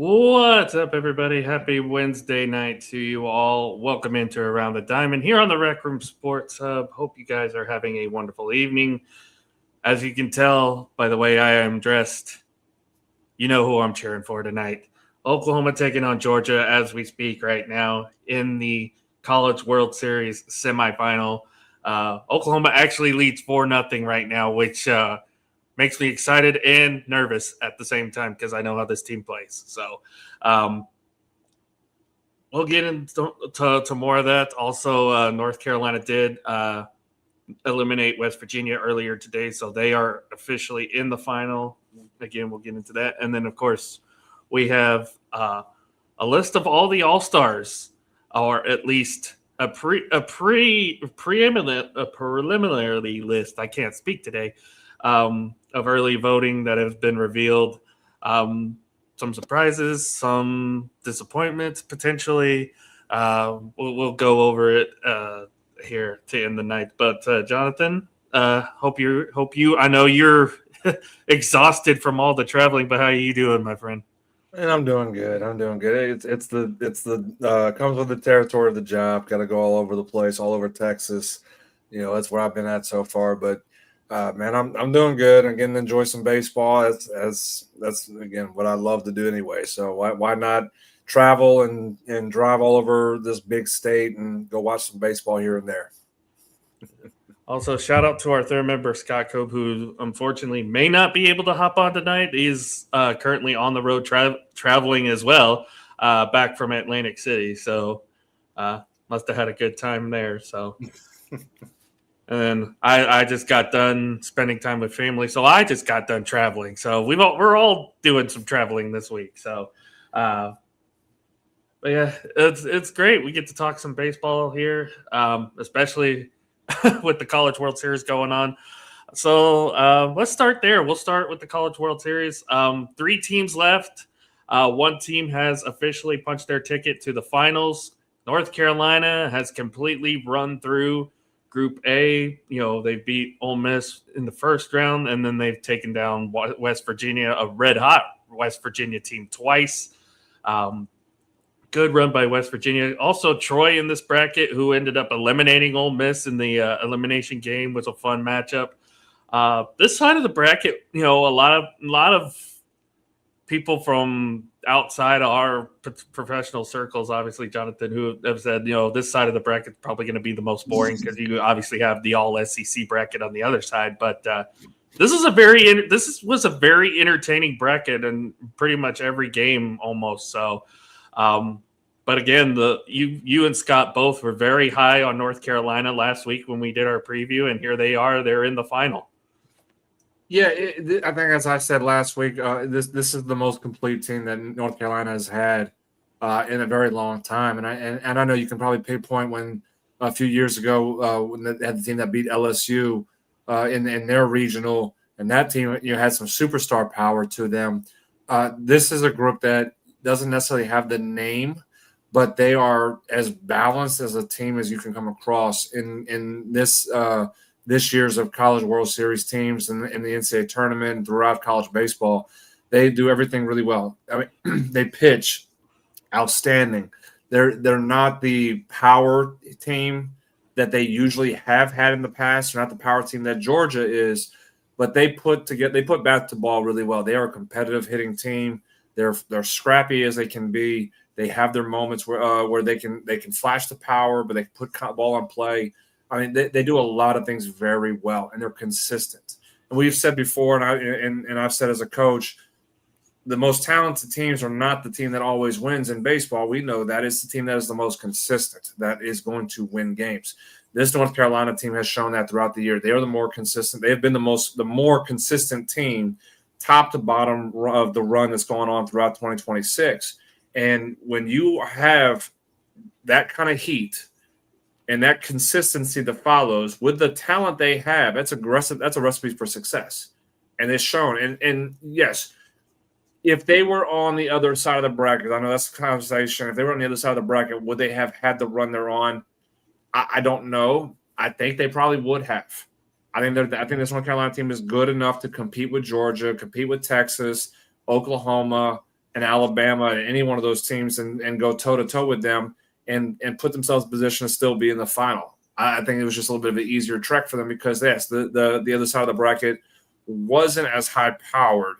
What's up, everybody? Happy Wednesday night to you all. Welcome into Around the Diamond here on the Rec Room Sports Hub. Hope you guys are having a wonderful evening. As you can tell by the way I am dressed, you know who I'm cheering for tonight. Oklahoma taking on Georgia as we speak right now in the College World Series semifinal. Oklahoma actually leads 4-0 right now, which makes me excited and nervous at the same time because I know how this team plays. So we'll get into more of that. Also, North Carolina did eliminate West Virginia earlier today, so they are officially in the final. Again, we'll get into that. And then, of course, we have a list of all the All-Stars, or at least a preliminary list. I can't speak today. Of early voting that have been revealed. Some surprises, some disappointments potentially. We'll go over it here to end the night. But Jonathan, hope you. I know you're exhausted from all the traveling, but how are you doing, my friend? And I'm doing good. It's the comes with the territory of the job. Got to go all over the place, all over Texas. That's where I've been at so far. But man, I'm doing good. I'm getting to enjoy some baseball. That's again what I love to do anyway. So why not travel and drive all over this big state and go watch some baseball here and there. Also, shout out to our third member, Scott Cope, who unfortunately may not be able to hop on tonight. He's currently on the road traveling as well, back from Atlantic City. So must have had a good time there. So, and then I just got done spending time with family. So I just got done traveling. So we're all doing some traveling this week. So, but yeah, it's great. We get to talk some baseball here, especially with the College World Series going on. So let's start there. We'll start with the College World Series. 3 teams left. One team has officially punched their ticket to the finals. North Carolina has completely run through Group A. They beat Ole Miss in the first round, and then they've taken down West Virginia, a red-hot West Virginia team, twice. Good run by West Virginia. Also, Troy in this bracket, who ended up eliminating Ole Miss in the elimination game, was a fun matchup. This side of the bracket, a lot of people from outside of our professional circles, obviously, Jonathan, who have said, this side of the bracket is probably going to be the most boring because you obviously have the all SEC bracket on the other side. But this was a very entertaining bracket in pretty much every game almost. So. But again, you and Scott both were very high on North Carolina last week when we did our preview, and here they are. They're in the final. Yeah, I think as I said last week, this is the most complete team that North Carolina has had in a very long time. And I know you can probably pinpoint when a few years ago when they had the team that beat LSU in their regional, and that team had some superstar power to them. This is a group that doesn't necessarily have the name, but they are as balanced as a team as you can come across in this year's of College World Series teams and in the NCAA tournament and throughout college baseball. They do everything really well. I mean, they pitch outstanding. They're not the power team that they usually have had in the past. They're not the power team that Georgia is, but they put bat to ball really well. They are a competitive hitting team. They're scrappy as they can be. They have their moments where they can flash the power, but they put ball on play. I mean, they do a lot of things very well, and they're consistent. And we've said before, and I've said as a coach, the most talented teams are not the team that always wins in baseball. We know that it's the team that is the most consistent, that is going to win games. This North Carolina team has shown that throughout the year. They are the more consistent. They have been the more consistent team, top to bottom of the run that's going on throughout 2026. And when you have that kind of heat and that consistency that follows with the talent they have, that's aggressive. That's a recipe for success. And it's shown. And yes, if they were on the other side of the bracket, I know that's a conversation. If they were on the other side of the bracket, would they have had the run they're on? I don't know. I think they probably would have. I think this North Carolina team is good enough to compete with Georgia, compete with Texas, Oklahoma, and Alabama and any one of those teams and go toe to toe with them and put themselves in position to still be in the final. I think it was just a little bit of an easier trek for them because yes, the other side of the bracket wasn't as high powered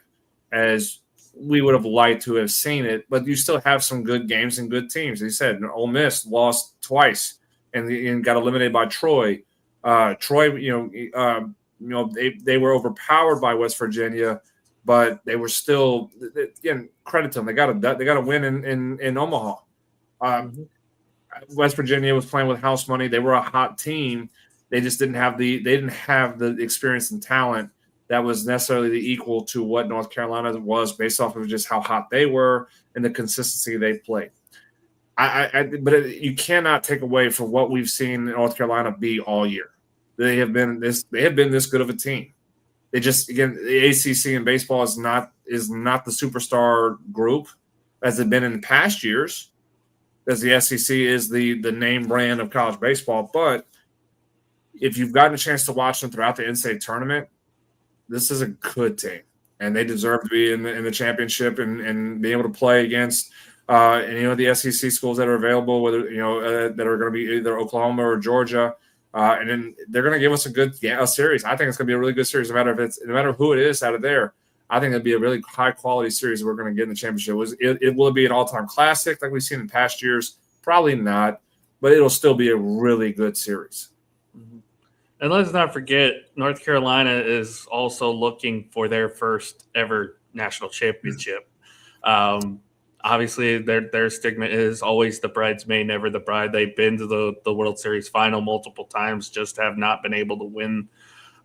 as we would have liked to have seen it, but you still have some good games and good teams. As you said, Ole Miss lost twice and got eliminated by Troy. Troy, they were overpowered by West Virginia, but they were still, again, credit to them. They got a win in Omaha. West Virginia was playing with house money. They were a hot team. They just didn't have the experience and talent that was necessarily the equal to what North Carolina was based off of just how hot they were and the consistency they played. But you cannot take away from what we've seen North Carolina be all year. They have been this good of a team. They just, again, the ACC in baseball is not the superstar group as it's been in past years, as the SEC is the name brand of college baseball. But if you've gotten a chance to watch them throughout the in-state tournament, this is a good team, and they deserve to be in the championship and be able to play against the SEC schools that are available, whether that are going to be either Oklahoma or Georgia, and then they're going to give us a series. I think it's going to be a really good series, no matter who it is out of there. I think it'll be a really high quality series we're going to get in the championship. Will it be an all-time classic like we've seen in past years? Probably not, but it'll still be a really good series. Mm-hmm. And let's not forget, North Carolina is also looking for their first ever national championship. Obviously, their stigma is always the bridesmaid, never the bride. They've been to the World Series final multiple times, just have not been able to win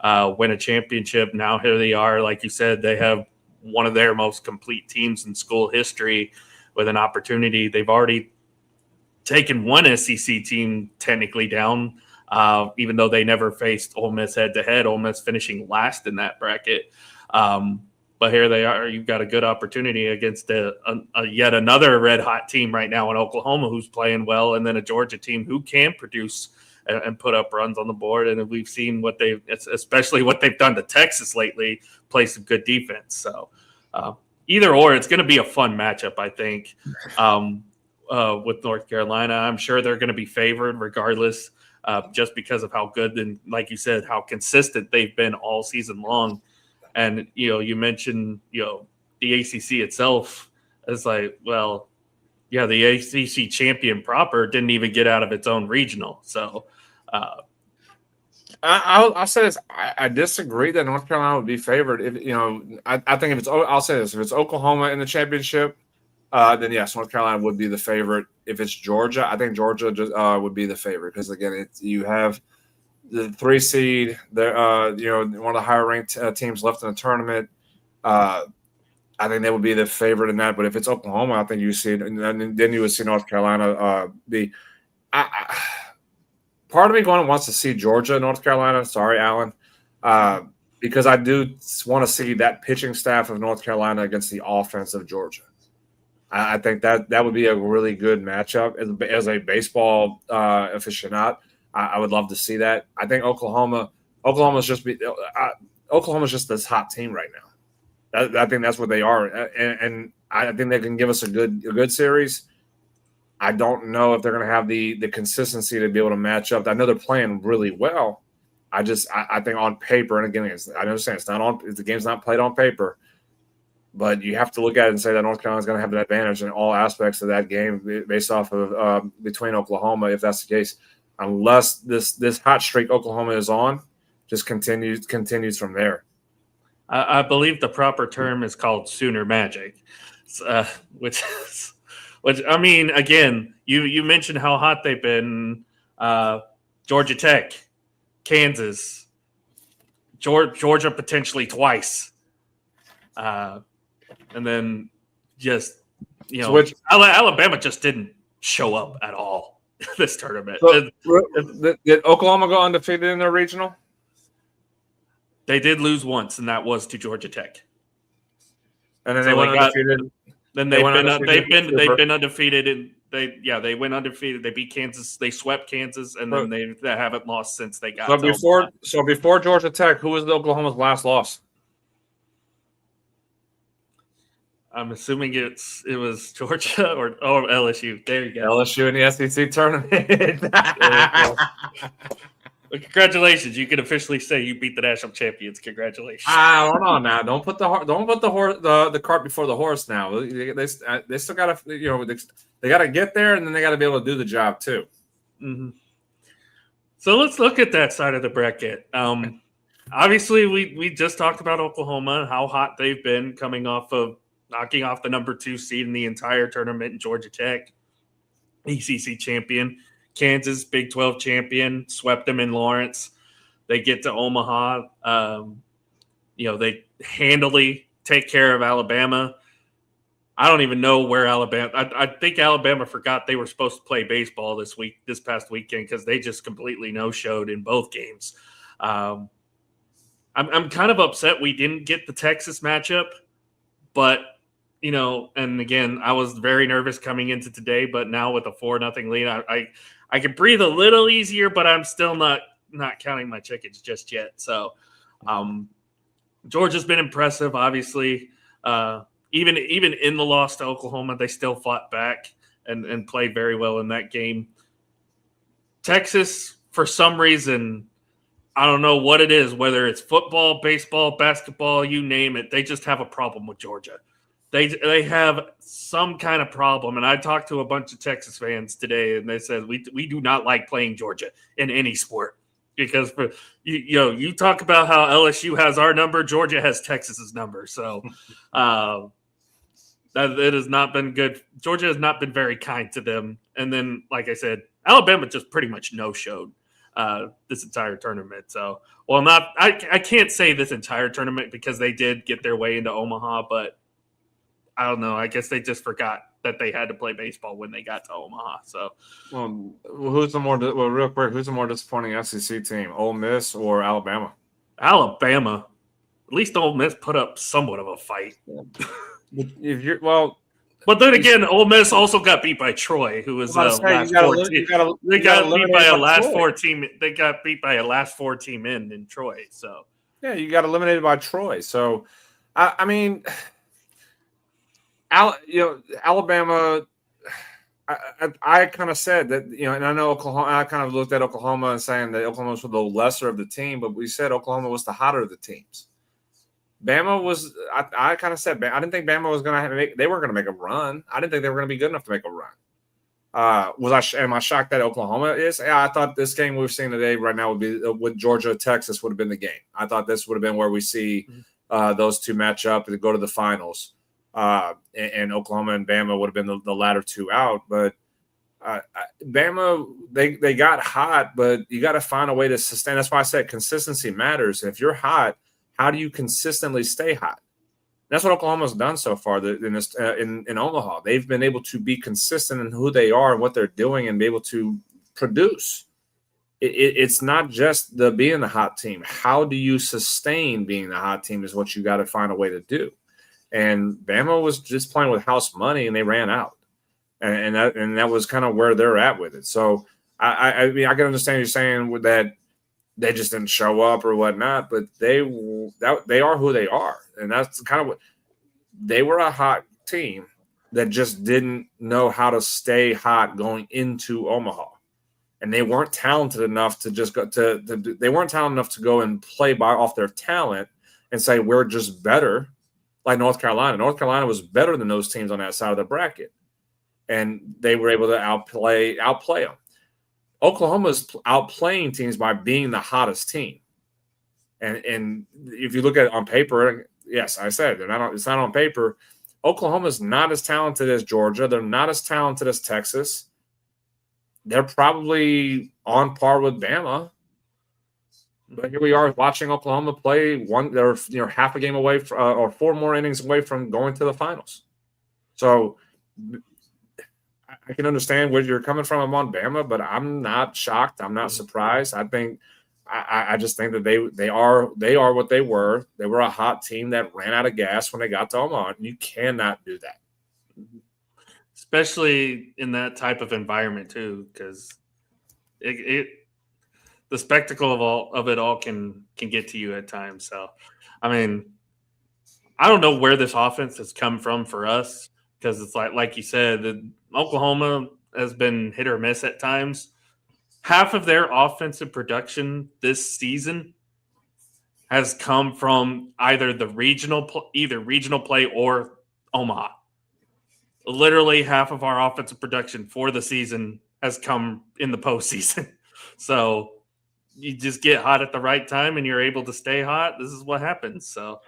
a championship. Now here they are. Like you said, they have one of their most complete teams in school history with an opportunity. They've already taken one SEC team technically down, even though they never faced Ole Miss head-to-head, Ole Miss finishing last in that bracket. But here they are. You've got a good opportunity against yet another red-hot team right now in Oklahoma who's playing well, and then a Georgia team who can produce and put up runs on the board. And we've seen especially what they've done to Texas lately, play some good defense. So either or, it's going to be a fun matchup, I think, with North Carolina. I'm sure they're going to be favored regardless. Just because of how good and, like you said, how consistent they've been all season long. And, you mentioned, the ACC itself is like, well, yeah, the ACC champion proper didn't even get out of its own regional. So I'll say this. I disagree that North Carolina would be favored. I think I'll say this. If it's Oklahoma in the championship, then yes, North Carolina would be the favorite. If it's Georgia, I think Georgia would be the favorite because, again, you have the 3 seed, one of the higher ranked teams left in the tournament. I think they would be the favorite in that. But if it's Oklahoma, I think you see it, and then you would see North Carolina be. Part of me wants to see Georgia, North Carolina. Sorry, Alan, because I do want to see that pitching staff of North Carolina against the offense of Georgia. I think that would be a really good matchup as a baseball aficionado. I would love to see that. I think Oklahoma's just this hot team right now. I think that's what they are, and I think they can give us a good series. I don't know if they're going to have the consistency to be able to match up. I know they're playing really well. I think on paper, and again, I understand the game's not played on paper. But you have to look at it and say that North Carolina is going to have an advantage in all aspects of that game based off of between Oklahoma, if that's the case, unless this hot streak Oklahoma is on just continues from there. I believe the proper term is called Sooner Magic, which I mean, again, you mentioned how hot they've been. Georgia Tech, Kansas, Georgia potentially twice. And then just, Alabama just didn't show up at all this tournament. So, did Oklahoma go undefeated in their regional? They did lose once, and that was to Georgia Tech. And then they went undefeated. Then they've been undefeated, and they went undefeated. They beat Kansas. They swept Kansas, and then they haven't lost since they got. So before Georgia Tech, who was Oklahoma's last loss? I'm assuming it was Georgia or LSU. There you go. LSU in the SEC tournament. Well, congratulations! You can officially say you beat the national champions. Congratulations! Hold on now. Don't put the cart before the horse. Now they still got to they got to get there, and then they got to be able to do the job too. Mm-hmm. So let's look at that side of the bracket. Obviously, we just talked about Oklahoma and how hot they've been coming off of knocking off the number 2 seed in the entire tournament in Georgia Tech, ACC champion. Kansas, Big 12 champion, swept them in Lawrence. They get to Omaha. They handily take care of Alabama. I don't even know where Alabama. I think Alabama forgot they were supposed to play baseball this past weekend because they just completely no-showed in both games. I'm kind of upset we didn't get the Texas matchup, but and again, I was very nervous coming into today, but now with a 4-0 lead, I can breathe a little easier, but I'm still not counting my chickens just yet. So, Georgia's been impressive, obviously. Even in the loss to Oklahoma, they still fought back and played very well in that game. Texas, for some reason, I don't know what it is, whether it's football, baseball, basketball, you name it, they just have a problem with Georgia. They have some kind of problem, and I talked to a bunch of Texas fans today, and they said we do not like playing Georgia in any sport because you talk about how LSU has our number, Georgia has Texas's number, so it has not been good. Georgia has not been very kind to them, and then like I said, Alabama just pretty much no-showed this entire tournament. So, I can't say this entire tournament because they did get their way into Omaha, but I don't know. I guess they just forgot that they had to play baseball when they got to Omaha. So, who's the more disappointing SEC team, Ole Miss or Alabama? Alabama. At least Ole Miss put up somewhat of a fight. But then again, Ole Miss also got beat by Troy, who was last 14. They got beat by a last 4 team. They got beat by a last 4 team in Troy. So yeah, you got eliminated by Troy. So I mean. Alabama. I kind of said that, and I know Oklahoma. I kind of looked at Oklahoma and saying that Oklahoma was the lesser of the team, but we said Oklahoma was the hotter of the teams. Bama was. I kind of said I didn't think Bama was going to make. They weren't going to make a run. I didn't think they were going to be good enough to make a run. Am I shocked that Oklahoma is? Yeah, I thought this game we've seen today right now would be with Georgia, Texas would have been the game. I thought this would have been where we see those two match up and go to the finals. And Oklahoma and Bama would have been the latter 2 out, but Bama they got hot, but you got to find a way to sustain. That's why I said consistency matters. If you're hot, how do you consistently stay hot? That's what Oklahoma's done so far in Omaha. They've been able to be consistent in who they are and what they're doing, and be able to produce. It's not just being the hot team. How do you sustain being the hot team is what you got to find a way to do. And Bama was just playing with house money, and they ran out, and that was kind of where they're at with it. So I mean, I can understand you saying that they just didn't show up or whatnot, but they are who they are, and that's kind of what they were, a hot team that just didn't know how to stay hot going into Omaha, and they weren't talented enough to just go they weren't talented enough to go and play off their talent and say we're just better. Like North Carolina. North Carolina was better than those teams on that side of the bracket, and they were able to outplay them. Oklahoma's outplaying teams by being the hottest team, and if you look at it on paper, yes, I said it's not on paper. Oklahoma's not as talented as Georgia. They're not as talented as Texas. They're probably on par with Bama. But here we are watching Oklahoma play they're half a game away or 4 more innings away from going to the finals. So I can understand where you're coming from. I'm on Bama, but I'm not shocked. I'm not surprised. I just think that they are what they were. They were a hot team that ran out of gas when they got to Omaha. And you cannot do that, especially in that type of environment too, because the spectacle of it all can get to you at times. So, I mean, I don't know where this offense has come from for us because it's like you said, Oklahoma has been hit or miss at times. Half of their offensive production this season has come from either regional play or Omaha. Literally half of our offensive production for the season has come in the postseason. So you just get hot at the right time and you're able to stay hot. This is what happens. So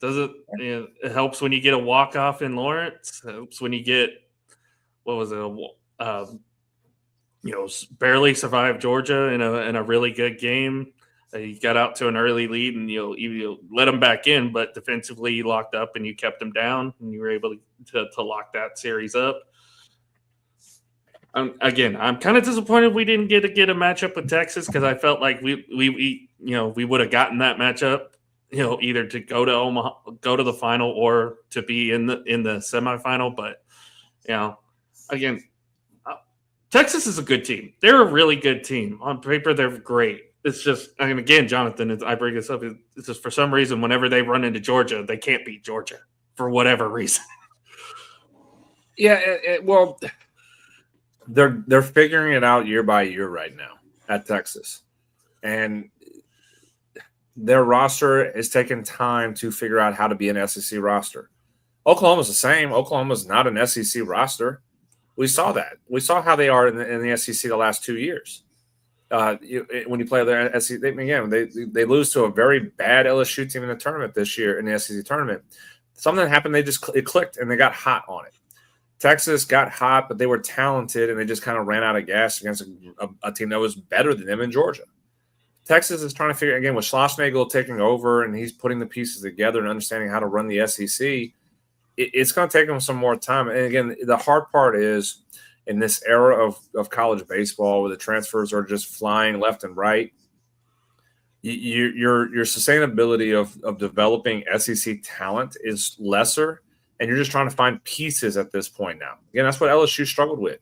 it helps when you get a walk off in Lawrence. It helps when you get what was it? Barely survived Georgia in a really good game. You got out to an early lead and you let them back in, but defensively you locked up and you kept them down and you were able to lock that series up. I'm kind of disappointed we didn't get a matchup with Texas because I felt like we would have gotten that matchup, either to go to Omaha, go to the final, or to be in the semifinal. But again, Texas is a good team. They're a really good team. On paper, they're great. It's just, again, Jonathan, I bring this up. It's just for some reason, whenever they run into Georgia, they can't beat Georgia for whatever reason. Yeah, well, they're figuring it out year by year right now at Texas, and their roster is taking time to figure out how to be an SEC roster. Oklahoma's the same. Oklahoma's not an SEC roster. We saw that. We saw how they are in the SEC the last 2 years. When you play their SEC, they lose to a very bad LSU team in the tournament this year in the SEC tournament. Something happened. It clicked and they got hot on it. Texas got hot, but they were talented and they just kind of ran out of gas against a team that was better than them in Georgia. Texas is trying to figure again with Schlossnagle taking over and he's putting the pieces together and understanding how to run the SEC. It's going to take them some more time. And again, the hard part is in this era of college baseball where the transfers are just flying left and right, your sustainability of developing SEC talent is lesser, and you're just trying to find pieces at this point now. Again, that's what LSU struggled with.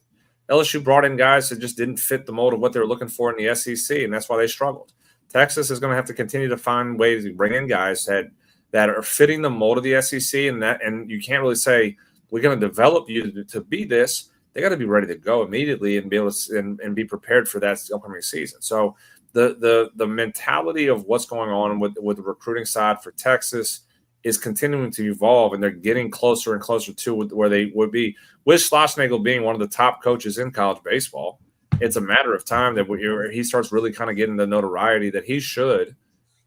LSU brought in guys that just didn't fit the mold of what they were looking for in the SEC, and that's why they struggled. Texas is going to have to continue to find ways to bring in guys that are fitting the mold of the SEC, and you can't really say we're going to develop you to be this. They got to be ready to go immediately and be able to and be prepared for that upcoming season. So the mentality of what's going on with the recruiting side for Texas is continuing to evolve, and they're getting closer and closer to where they would be. With Schlossnagle being one of the top coaches in college baseball, it's a matter of time that he starts really kind of getting the notoriety that he should.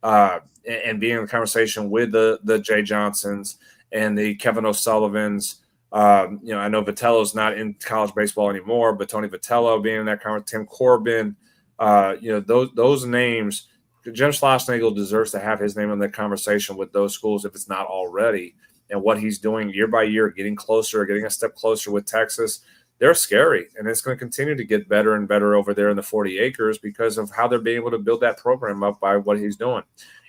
And being in the conversation with the Jay Johnsons and the Kevin O'Sullivans. I know Vitello's not in college baseball anymore, but Tony Vitello being in that conversation, Tim Corbin, those names, Jim Schlossnagle deserves to have his name in the conversation with those schools if it's not already. And what he's doing year by year, getting a step closer with Texas, they're scary. And it's going to continue to get better and better over there in the 40 acres because of how they're being able to build that program up by what he's doing.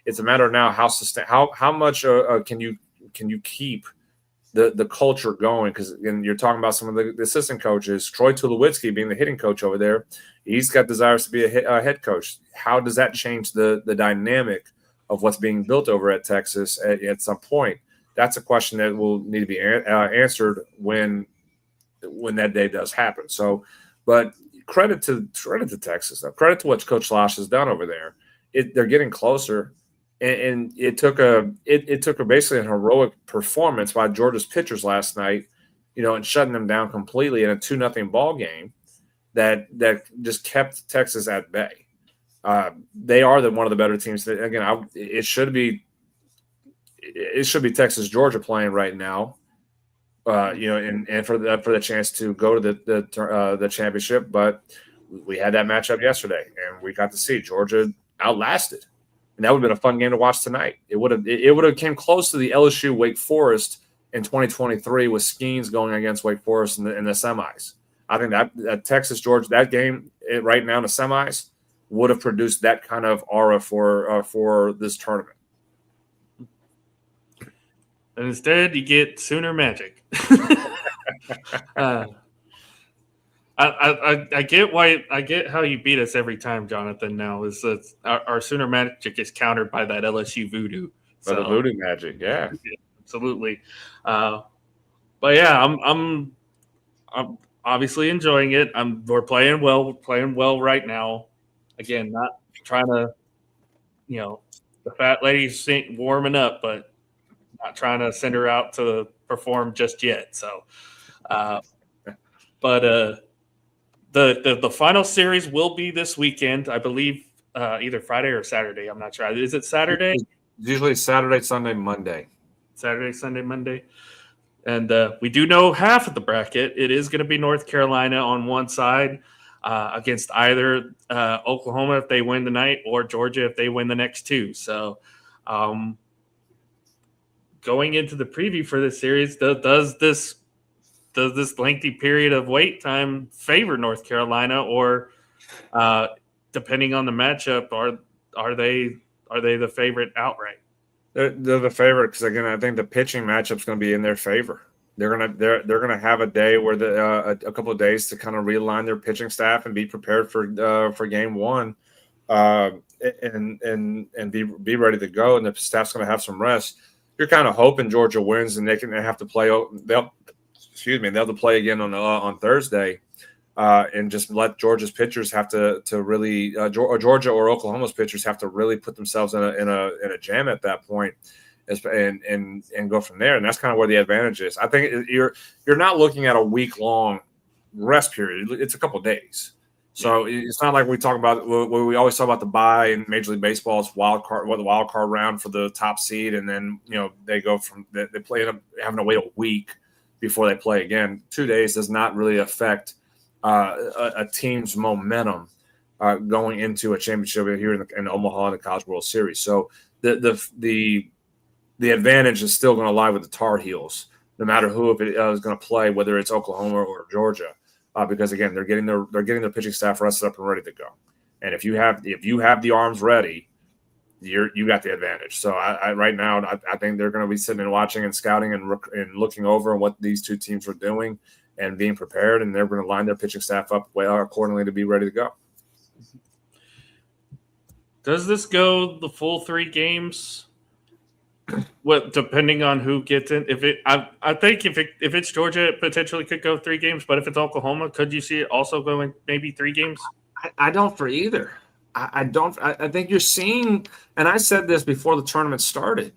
It's a matter of now how much can you keep the culture going, because you're talking about some of the assistant coaches. Troy Tulowitzki being the hitting coach over there, he's got desires to be a head coach. How does that change the dynamic of what's being built over at Texas at some point? That's a question that will need to be answered when that day does happen. So, but credit to Texas, though. Credit to what Coach Schloss has done over there. They're getting closer. And it took basically an heroic performance by Georgia's pitchers last night, and shutting them down completely in a 2-0 ball game that just kept Texas at bay. They are one of the better teams. Again, it should be Texas Georgia playing right now, and for the chance to go to the championship. But we had that matchup yesterday, and we got to see Georgia outlasted. And that would have been a fun game to watch tonight. It would have came close to the LSU Wake Forest in 2023 with Skeens going against Wake Forest in the semis. I think that Texas Georgia, that game right now in the semis would have produced that kind of aura for this tournament. And instead, you get Sooner Magic. I get how you beat us every time, Jonathan. Now is that our Sooner Magic is countered by that LSU voodoo. For the voodoo magic, yeah. Absolutely. But yeah, I'm obviously enjoying it. We're playing well. We're playing well right now. Again, not trying to, the fat lady's warming up, but not trying to send her out to perform just yet. So, uh, but the final series will be this weekend, I believe, either Friday or Saturday. I'm not sure. Is it Saturday? It's usually Saturday, Sunday, Monday. Saturday, Sunday, Monday. And we do know half of the bracket. It is going to be North Carolina on one side against either Oklahoma if they win tonight or Georgia if they win the next two. So going into the preview for this series, does this lengthy period of wait time favor North Carolina, or depending on the matchup, are they the favorite outright? They're the favorite because, again, I think the pitching matchup's going to be in their favor. They're gonna have a day where a couple of days to kind of realign their pitching staff and be prepared for game one, and be ready to go. And the staff's going to have some rest. You're kind of hoping Georgia wins and they have to play. They'll have to play again on Thursday. And just let Georgia's pitchers have to really Georgia or Oklahoma's pitchers have to really put themselves in a jam at that point, and go from there. And that's kind of where the advantage is. I think you're not looking at a week-long rest period. It's a couple of days. So it's not like we always talk about the bye in Major League Baseball's the wild card round for the top seed, and then they go they play having to wait a week before they play again. 2 days does not really affect a team's momentum going into a championship here in Omaha in the College World Series. So the advantage is still going to lie with the Tar Heels, no matter who is going to play, whether it's Oklahoma or Georgia, because again they're getting their pitching staff rested up and ready to go. And if you have the arms ready, you got the advantage. So I right now I think they're going to be sitting and watching and scouting and looking over what these two teams are doing and being prepared, and they're going to line their pitching staff up well accordingly to be ready to go. Does this go the full 3 games? Depending on who gets in. I think if it's Georgia, it potentially could go 3 games. But if it's Oklahoma, could you see it also going maybe 3 games? I don't for either. I don't. I think you're seeing, and I said this before the tournament started,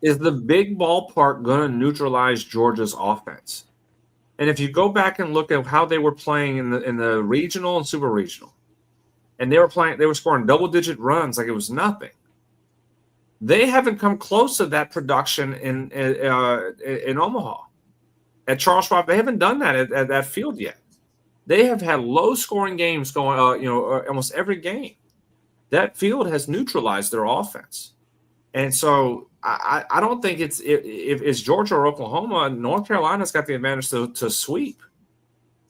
is the big ballpark going to neutralize Georgia's offense? And if you go back and look at how they were playing in the regional and super regional, and they were scoring double-digit runs like it was nothing. They haven't come close to that production in Omaha. At Charles Schwab, they haven't done that at that field yet. They have had low-scoring games going, almost every game. That field has neutralized their offense, and so I don't think if it's Georgia or Oklahoma, North Carolina's got the advantage to sweep.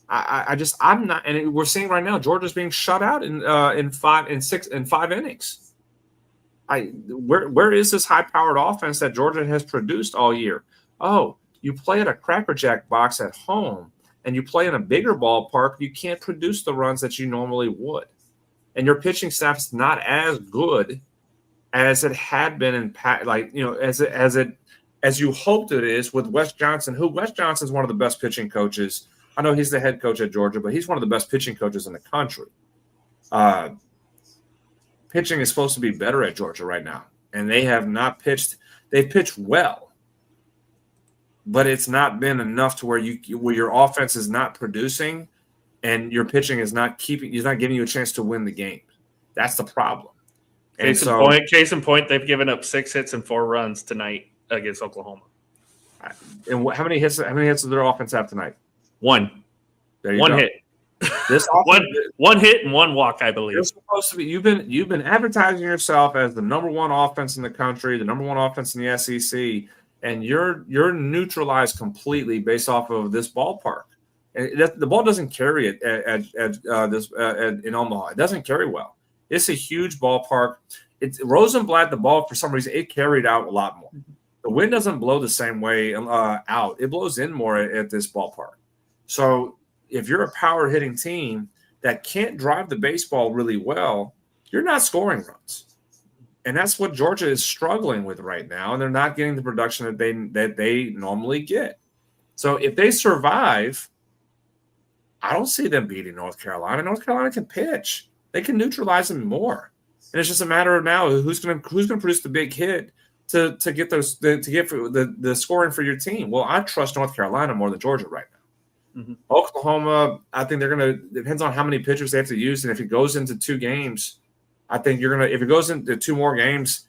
I'm not, and we're seeing right now Georgia's being shut out in 5 innings. Where is this high-powered offense that Georgia has produced all year? Oh, you play at a Cracker Jack box at home, and you play in a bigger ballpark, you can't produce the runs that you normally would, and your pitching staff is not as good as it had been as you hoped it is with Wes Johnson, who Wes Johnson is one of the best pitching coaches. I know he's the head coach at Georgia, but he's one of the best pitching coaches in the country. Pitching is supposed to be better at Georgia right now, and they have not pitched. They've pitched well, but it's not been enough to where your offense is not producing, and your pitching is not giving you a chance to win the game. That's the problem. Case in point, they've given up 6 hits and 4 runs tonight against Oklahoma. And how many hits does their offense have tonight? 1. There you One go. hit. This one hit and 1 walk, I believe. You're supposed to be. You've been advertising yourself as the number 1 offense in the country, the number 1 offense in the SEC, and you're neutralized completely based off of this ballpark. And the ball doesn't carry it in Omaha. It doesn't carry well. It's a huge ballpark. It's Rosenblatt. The ball, for some reason, it carried out a lot more. The wind doesn't blow the same way out. It blows in more at this ballpark. So if you're a power hitting team that can't drive the baseball really well, you're not scoring runs. And that's what Georgia is struggling with right now, and they're not getting the production that they normally get. So if they survive, I don't see them beating North Carolina. North Carolina can pitch; they can neutralize them more, and it's just a matter of now who's going to produce the big hit to get the scoring for your team. Well, I trust North Carolina more than Georgia right now. Mm-hmm. Oklahoma, I think they're going to depends on how many pitchers they have to use, and if it goes into 2 games. I think you're gonna if it goes into 2 more games,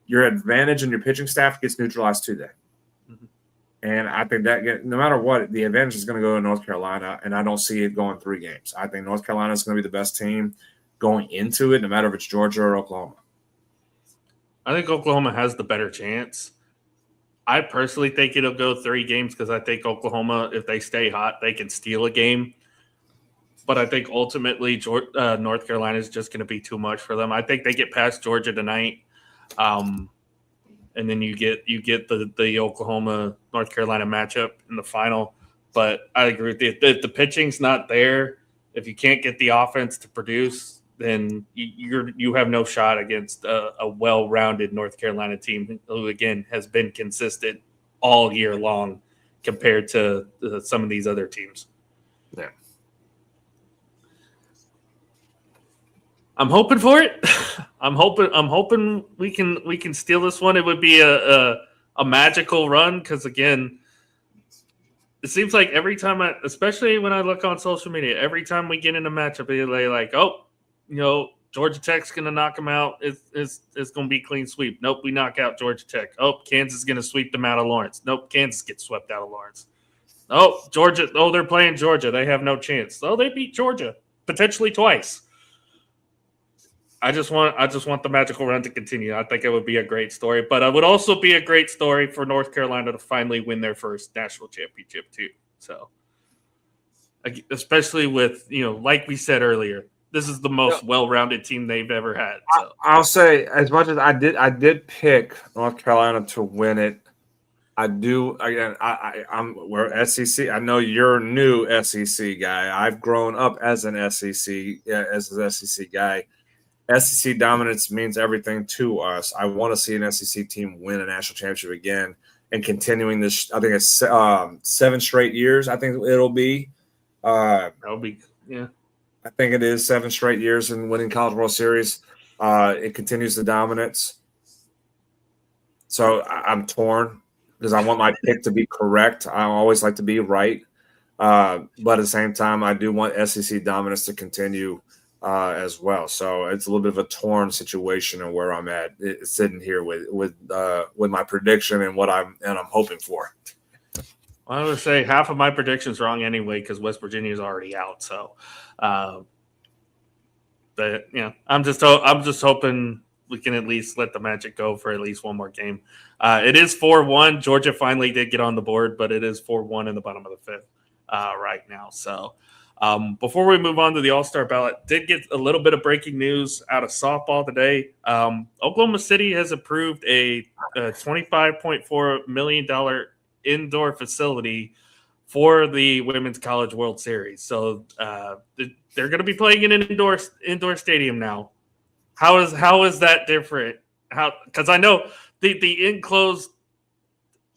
your advantage and your pitching staff gets neutralized too. Then, mm-hmm. And I think that no matter what, the advantage is going to go to North Carolina, and I don't see it going 3 games. I think North Carolina is going to be the best team going into it, no matter if it's Georgia or Oklahoma. I think Oklahoma has the better chance. I personally think it'll go 3 games because I think Oklahoma, if they stay hot, they can steal a game. But I think ultimately North Carolina is just going to be too much for them. I think they get past Georgia tonight, and then you get the Oklahoma North Carolina matchup in the final. But I agree with you. If the pitching's not there, if you can't get the offense to produce, then you have no shot against a well-rounded North Carolina team who again has been consistent all year long compared to some of these other teams. Yeah. I'm hoping for it. I'm hoping we can steal this one. It would be a magical run because again, it seems like every time especially when I look on social media, every time we get in a matchup, they're like, oh, Georgia Tech's gonna knock them out. It's gonna be clean sweep. Nope, we knock out Georgia Tech. Oh, Kansas is gonna sweep them out of Lawrence. Nope, Kansas gets swept out of Lawrence. Oh, Georgia. Oh, they're playing Georgia. They have no chance. Oh, they beat Georgia potentially twice. I just want the magical run to continue. I think it would be a great story, but it would also be a great story for North Carolina to finally win their first national championship too. So, especially with like we said earlier, this is the most well-rounded team they've ever had. So. I'll say as much as I did pick North Carolina to win it. I do again. We're SEC. I know you're a new SEC guy. I've grown up as an SEC guy. SEC dominance means everything to us. I want to see an SEC team win a national championship again and continuing this. I think it's 7 straight years. I think it'll be. That'll be yeah. I think it is 7 straight years in winning College World Series. It continues the dominance. So I'm torn because I want my pick to be correct. I always like to be right, but at the same time, I do want SEC dominance to continue. As well, so it's a little bit of a torn situation and where I'm at, sitting here with my prediction and what I'm hoping for. I would say half of my predictions wrong anyway because West Virginia is already out. So, but I'm just hoping we can at least let the Magic go for at least one more game. It is 4-1. Georgia finally did get on the board, but it is 4-1 in the bottom of the 5th right now. So. Before we move on to the All-Star ballot, did get a little bit of breaking news out of softball today. Oklahoma City has approved a $25.4 million indoor facility for the Women's College World Series. So they're going to be playing in an indoor stadium now. How is that different? Because I know the enclosed,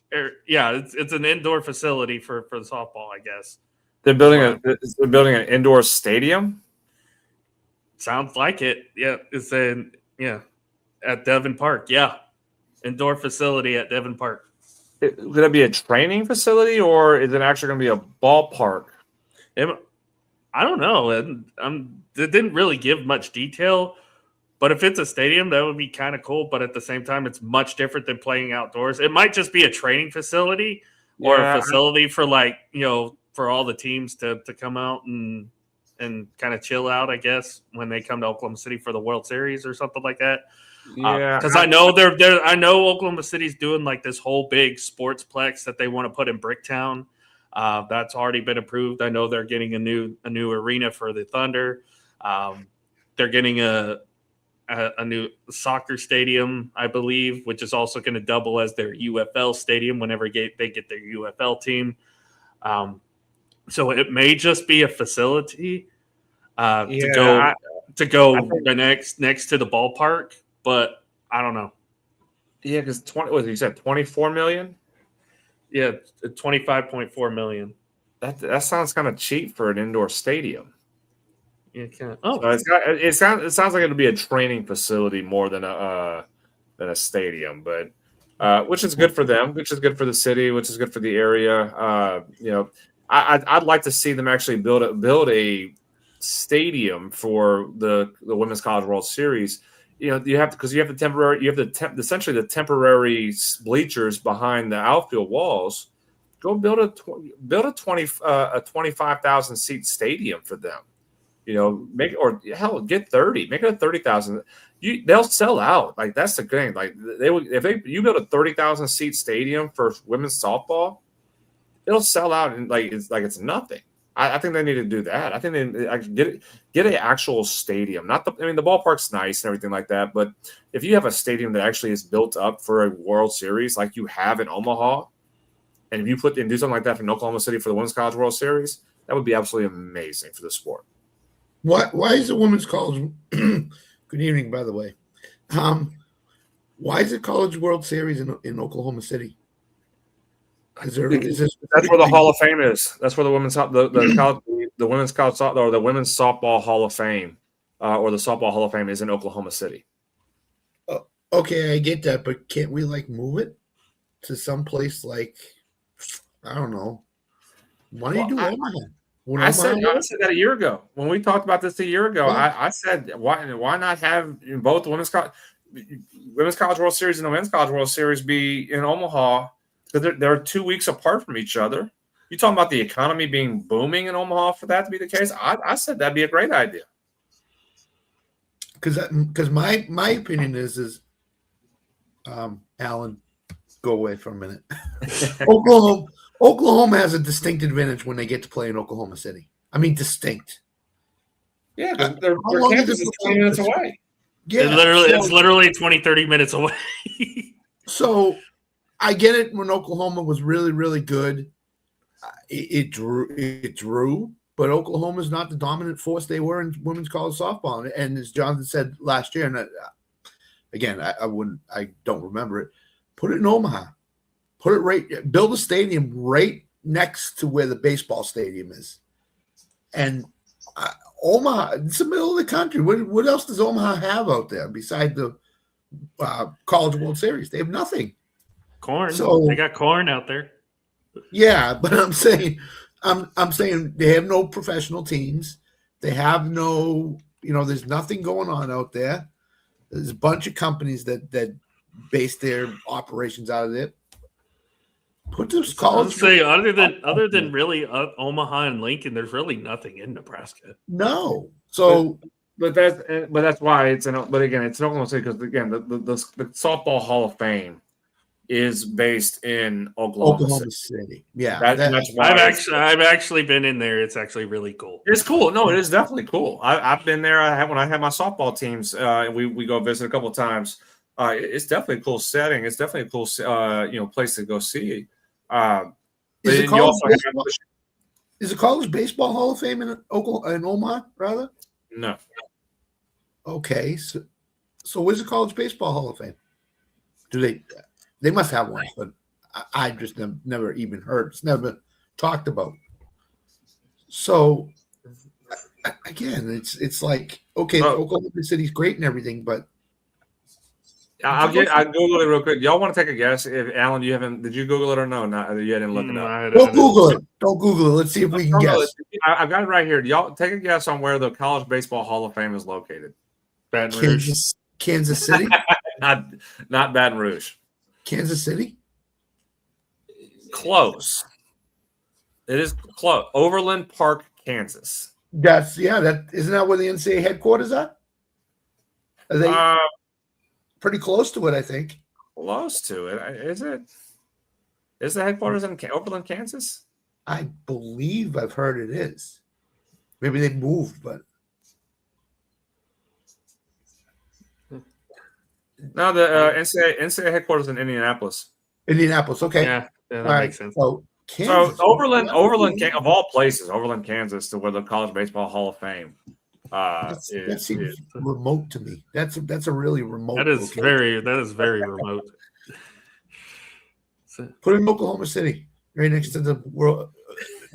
it's an indoor facility for the softball, I guess. They're building an indoor stadium. Sounds like it. Yeah, it's at Devon Park. Yeah, indoor facility at Devon Park. Could that be a training facility or is it actually going to be a ballpark? I don't know. It didn't really give much detail, but if it's a stadium, that would be kind of cool. But at the same time, it's much different than playing outdoors. It might just be a training facility or a facility for for all the teams to come out and kind of chill out, I guess, when they come to Oklahoma City for the World Series or something like that. Yeah, because I know I know Oklahoma City's doing like this whole big sportsplex that they want to put in Bricktown. That's already been approved. I know they're getting a new arena for the Thunder. They're getting a new soccer stadium, I believe, which is also going to double as their UFL stadium whenever they get their UFL team. So it may just be a facility to go next to the ballpark, but I don't know. Yeah, because you said 24 million. Yeah, 25.4 million. That sounds kind of cheap for an indoor stadium. Yeah, So it sounds like it'll be a training facility more than a stadium, but which is good for them, which is good for the city, which is good for the area. I'd like to see them actually build a stadium for the Women's College World Series. You have essentially the temporary bleachers behind the outfield walls. Go build a 25,000 seat stadium for them. Make it, or hell, get 30, make it a 30,000. They'll sell out. Like, that's the thing. Like, you build a 30,000 seat stadium for women's softball, it'll sell out, and it's nothing. I think they need to do that. I think they get an actual stadium. Not the ballpark's nice and everything like that, but if you have a stadium that actually is built up for a World Series like you have in Omaha, and if you do something like that in Oklahoma City for the Women's College World Series, that would be absolutely amazing for the sport. Why is the Women's College? Good evening, by the way. Why is the College World Series in Oklahoma City? That's where the Hall of Fame is. That's where the women's the women's college or the women's softball Hall of Fame, or the softball Hall of Fame is in Oklahoma City. Okay, I get that, but can't we move it to some place I don't know? Why don't you do Omaha? I said that a year ago when we talked about this a year ago. Yeah. I said why not have both the women's college World Series and the men's college World Series be in Omaha, because they're 2 weeks apart from each other. You talking about the economy being booming in Omaha for that to be the case? I said that'd be a great idea. Because my opinion is Alan, go away for a minute. Oklahoma has a distinct advantage when they get to play in Oklahoma City. I mean, distinct. Yeah, their campus is 20 minutes away. Yeah, it's literally 20, 30 minutes away. So I get it when Oklahoma was really, really good. It drew, but Oklahoma's not the dominant force they were in women's college softball. And as Jonathan said last year, and again, I don't remember it, put it in Omaha. Build a stadium right next to where the baseball stadium is. And Omaha, it's the middle of the country. What else does Omaha have out there besides the College World Series? They have nothing. Corn. So they got corn out there. Yeah, but I'm saying they have no professional teams. They have no, there's nothing going on out there. There's a bunch of companies that base their operations out of there. Put this college. Say other than really Omaha and Lincoln, there's really nothing in Nebraska. No. So, but that's why it's but again, it's not going to say, because again, the softball Hall of Fame is based in Oklahoma City. Yeah, that's why I've actually been in there. It's actually really cool. It's cool. No, it is definitely cool. I've been there. When I had my softball teams, we go visit a couple of times. It's definitely a cool setting. It's definitely a cool place to go see. Is the College Baseball Hall of Fame in Omaha, rather? No. Okay, so where's the College Baseball Hall of Fame? Do they must have one, but I just never even heard. It's never been talked about. So again, it's like, okay, Oklahoma City's great and everything, but I'll Google it real quick. Y'all want to take a guess? If Alan, did you Google it or no? Not you didn't look it up. Don't Google it. Don't Google it. Let's see if we can guess. I've got it right here. Y'all take a guess on where the College Baseball Hall of Fame is located. Baton Rouge. Kansas City? not Baton Rouge. Kansas City? Close. It is close. Overland Park, Kansas. Isn't that where the NCAA headquarters are? Are they pretty close to it, I think. Close to it. Is it? Is the headquarters in Overland, Kansas? I believe I've heard it is. Maybe they moved, but no, the NCAA headquarters in Indianapolis. Indianapolis, okay. Yeah, that makes sense. So Overland, of all places, Overland, Kansas, to where the College Baseball Hall of Fame That seems remote to me. That's a really remote. That is location. very remote. Put it in Oklahoma City, right next to the world.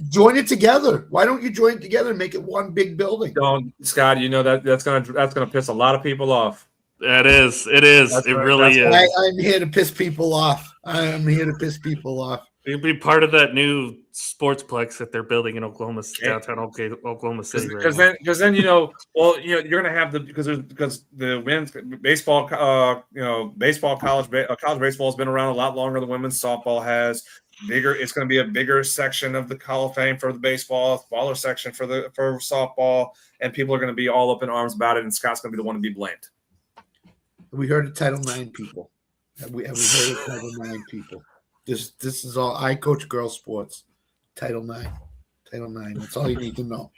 Join it together. Why don't you join it together and make it one big building? Don't, Scott. You know that's gonna piss a lot of people off. It is. It really is. I'm here to piss people off. I'm here to piss people off. It'll be part of that new sportsplex that they're building in downtown Oklahoma City. Because then you're gonna have because the women's baseball, college baseball has been around a lot longer than women's softball has. It's going to be a bigger section of the Hall of Fame for the baseball, smaller section for softball, and people are going to be all up in arms about it. And Scott's going to be the one to be blamed. We heard of Title IX people. Have we heard of Title IX people? This is all. I coach girls sports. Title IX. That's all you need to know.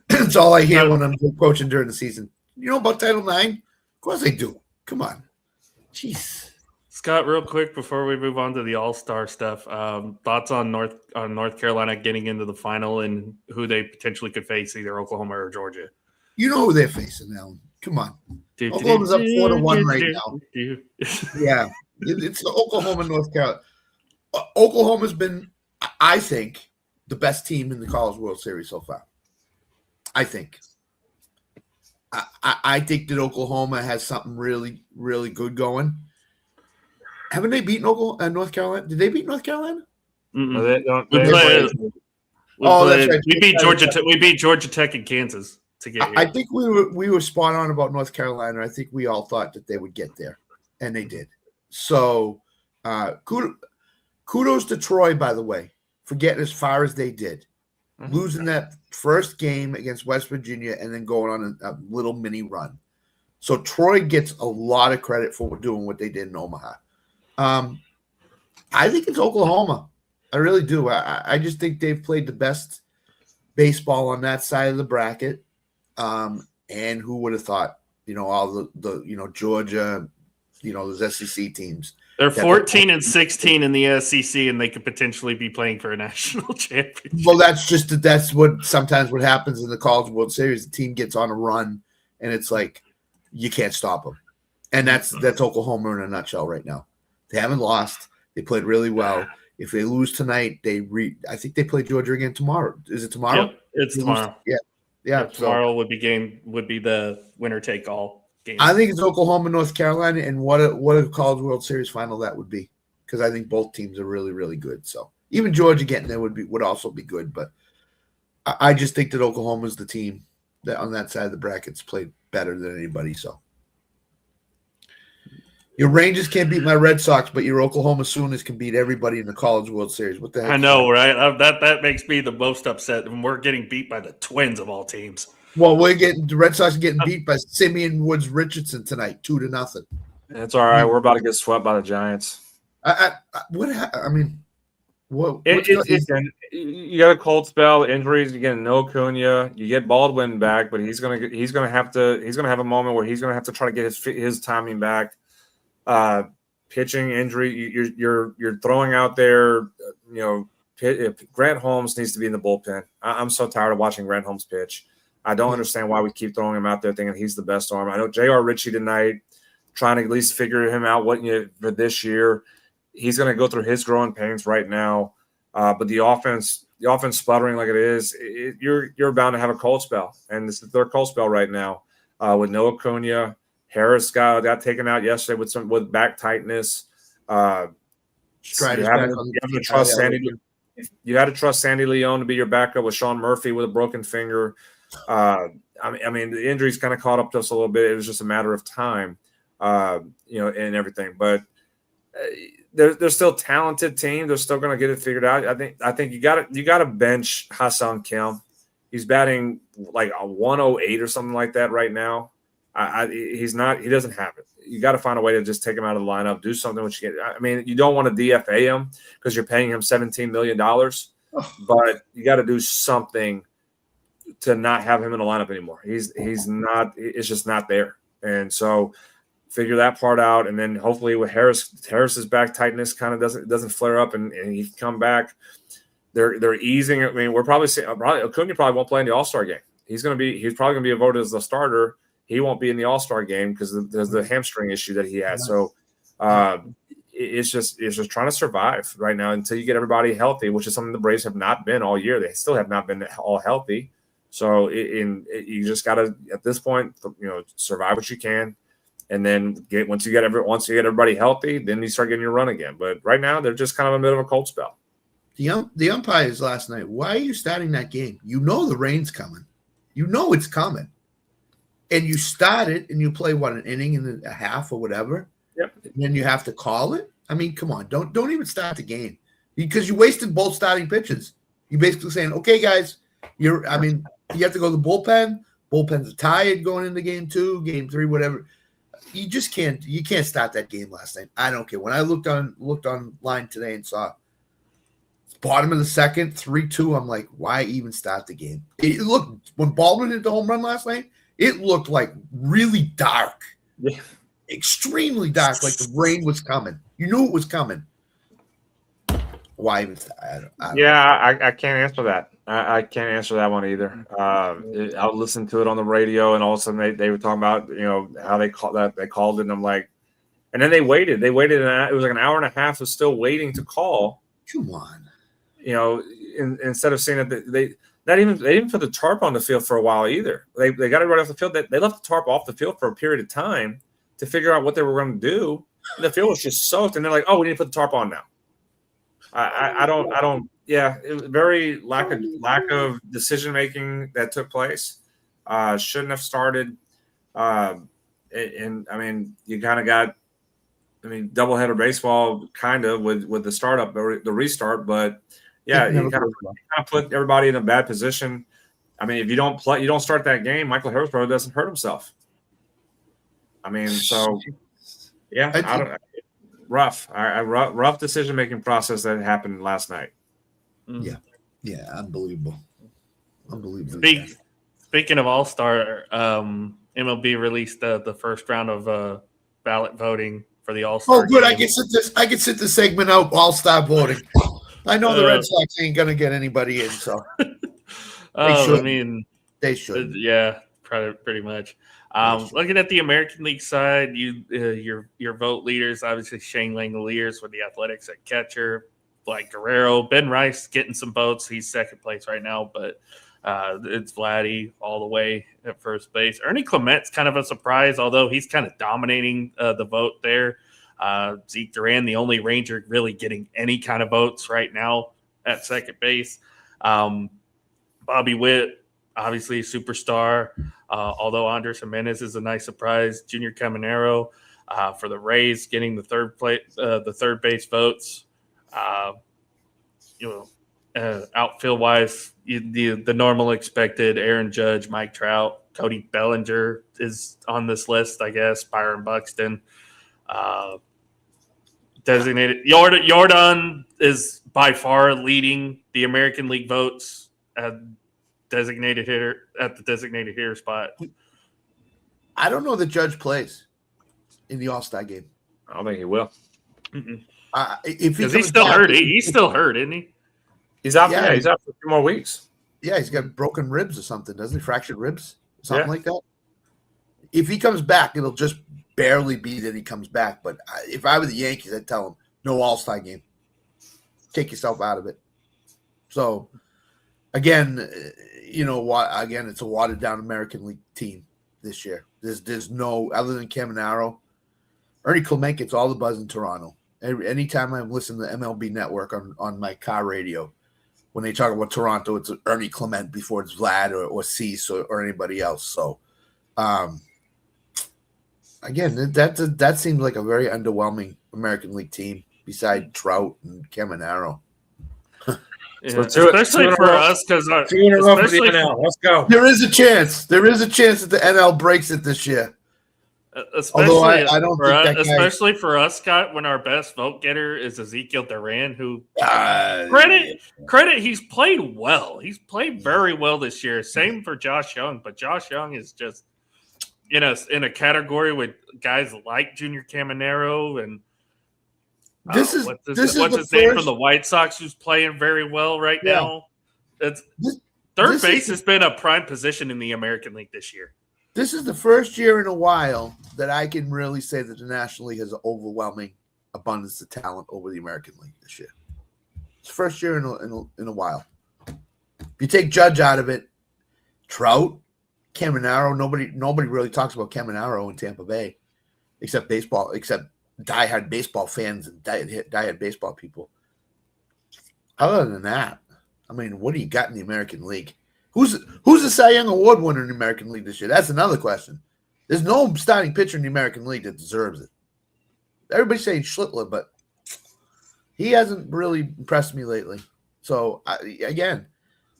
That's all I hear when I'm coaching during the season. You know about Title IX? Of course I do. Come on. Jeez. Scott, real quick before we move on to the All-Star stuff, thoughts on North Carolina getting into the final and who they potentially could face, either Oklahoma or Georgia. You know who they're facing, Alan. Come on. Oklahoma's up 4-1 right now. Yeah, it's the Oklahoma, North Carolina. Oklahoma's been, I think, the best team in the College World Series so far. I think. I think that Oklahoma has something really, really good going. Haven't they beaten North Carolina? Did they beat North Carolina? No, they don't. That's right. We beat Georgia. We beat Georgia Tech and Kansas to get here. I think we were spot on about North Carolina. I think we all thought that they would get there, and they did. So, kudos to Troy, by the way, for getting as far as they did, losing that first game against West Virginia and then going on a little mini run. So Troy gets a lot of credit for doing what they did in Omaha. I think it's Oklahoma. I really do. I just think they've played the best baseball on that side of the bracket. And who would have thought, all the Georgia, those SEC teams. They're 14-16 in the SEC, and they could potentially be playing for a national championship. Well, that's what sometimes what happens in the College World Series. The team gets on a run, and it's like you can't stop them. And that's Oklahoma in a nutshell right now. They haven't lost. They played really well. If they lose tonight, I think they play Georgia again tomorrow. Is it tomorrow? Yep, it's tomorrow. Yeah. Tomorrow would be the winner take all game. I think it's Oklahoma, North Carolina, and what a College World Series final that would be, because I think both teams are really, really good. So even Georgia getting there would also be good, but I just think that Oklahoma's the team that on that side of the brackets played better than anybody. So. Your Rangers can't beat my Red Sox, but your Oklahoma Sooners can beat everybody in the College World Series. What the heck? I know, right? That makes me the most upset, and we're getting beat by the Twins of all teams. Well, the Red Sox are getting beat by Simeon Woods Richardson tonight, 2-0. That's all right. We're about to get swept by the Giants. You got a cold spell, injuries. You get no Acuna. You get Baldwin back, but he's gonna have a moment where he's gonna have to try to get his timing back. Pitching injury, you're throwing out there. Grant Holmes needs to be in the bullpen. I'm so tired of watching Grant Holmes pitch. I don't understand why we keep throwing him out there thinking he's the best arm. I know J.R. Ritchie tonight, trying to at least figure him out for this year. He's going to go through his growing pains right now. But the offense sputtering like it is, you're bound to have a cold spell, and this is their cold spell right now with no Acuna. Harris got taken out yesterday with back tightness. You had to trust Sandy Leon to be your backup with Sean Murphy with a broken finger. The injuries kind of caught up to us a little bit. It was just a matter of time, and everything. But they're still a talented team. They're still going to get it figured out. I think you got to bench Ha-Seong Kim. He's batting like a 108 or something like that right now. He doesn't have it. You got to find a way to just take him out of the lineup, do something which you don't want to DFA him because you're paying him $17 million, but you got to do something to not have him in the lineup anymore. He's it's just not there. And so figure that part out. And then hopefully with Harris's back tightness kind of doesn't flare up and he can come back. They're easing. We're probably Acuna probably won't play in the All-Star game. He's probably gonna be voted as the starter. He won't be in the All-Star game because there's the hamstring issue that he has. So it's just trying to survive right now until you get everybody healthy, which is something the Braves have not been all year. They still have not been all healthy. So you just got to, at this point, survive what you can, and then once you get everybody healthy, then you start getting your run again. But right now they're just kind of a bit of a cold spell. The umpires last night. Why are you starting that game? You know the rain's coming. You know it's coming, and you start it and you play an inning and a half or whatever. Yep. And then you have to call it. I mean, come on, don't even start the game because you wasted both starting pitches. You're basically saying, okay, guys, you have to go to the bullpen. Bullpens are tired going into game 2, game 3, whatever. You just can't. You can't start that game last night. I don't care. When I looked online today and saw bottom of the second, 3-2, I'm like, why even start the game? It looked, when Baldwin hit the home run last night, it looked like really dark. Yeah. Extremely dark, like the rain was coming. You knew it was coming. Why even start? I don't know. I can't answer that. I can't answer that one either. I listened to it on the radio, and all of a sudden they were talking about how they called it, and I'm like, and then they waited. It was like an hour and a half of still waiting to call. Come on. Instead of saying that they didn't put the tarp on the field for a while either. They got everybody off the field. They left the tarp off the field for a period of time to figure out what they were going to do. And the field was just soaked, and they're like, "Oh, we need to put the tarp on now." I don't. Yeah, it was very lack of decision making that took place. Shouldn't have started. And I mean, you kind of got. I mean, doubleheader baseball kind of with the startup, the restart, but. Yeah, you kind of put everybody in a bad position. I mean, if you don't start that game, Michael Harris probably doesn't hurt himself. I mean, so yeah, rough decision making process that happened last night. Yeah, unbelievable. Speaking of All-Star, MLB released the first round of ballot voting for the All-Star. Oh, good. Game. I can sit this segment out. All-Star voting. I know the Red Sox ain't gonna get anybody in, so they should. Yeah, pretty much. Looking at the American League side, your vote leaders, obviously Shane Langoliers with the Athletics at catcher, Vlad Guerrero, Ben Rice getting some votes. He's second place right now, but it's Vladdy all the way at first base. Ernie Clement's kind of a surprise, although he's kind of dominating the vote there. Zeke Duran, the only Ranger really getting any kind of votes right now at second base. Bobby Witt, obviously a superstar, although Andres Jimenez is a nice surprise. Junior Caminero for the Rays getting the third base votes. Outfield wise, the normal expected Aaron Judge, Mike Trout, Cody Bellinger is on this list, I guess. Byron Buxton. Designated Jordan is by far leading the American League votes at the designated hitter spot. I don't know that Judge plays in the All-Star game. I don't think he will. Because he's still hurt. He's still hurt, isn't he? He's out. Yeah, he's out for a few more weeks. Yeah, he's got broken ribs or something, doesn't he? Fractured ribs, something like that. If he comes back, it'll just barely be that he comes back. But if I were the Yankees, I'd tell him, no All-Star game. Take yourself out of it. So, again, it's a watered-down American League team this year. There's no, other than Caminero, Ernie Clement gets all the buzz in Toronto. Anytime I'm listening to MLB Network on my car radio, when they talk about Toronto, it's Ernie Clement before it's Vlad or Cease or anybody else. So, again, that seems like a very underwhelming American League team beside Trout and Caminero. Yeah, especially for us, because let's go. There is a chance. There is a chance that the NL breaks it this year. Especially, I don't think that guy, especially for us, Scott, when our best vote getter is Ezekiel Duran, who credit, he's played well. He's played very well this year. Same for Josh Young, but Josh Young is just in a category with guys like Junior Caminero and what's his name from the White Sox, who's playing very well right now. Third base has been a prime position in the American League this year. This is the first year in a while that I can really say that the National League has an overwhelming abundance of talent over the American League this year. It's the first year in a while. If you take Judge out of it, Trout, Caminero, nobody really talks about Caminero in Tampa Bay, except diehard baseball fans and diehard baseball people. Other than that, I mean, what do you got in the American League? Who's the Cy Young Award winner in the American League this year? That's another question. There's no starting pitcher in the American League that deserves it. Everybody's saying Schlittler, but he hasn't really impressed me lately. So, again,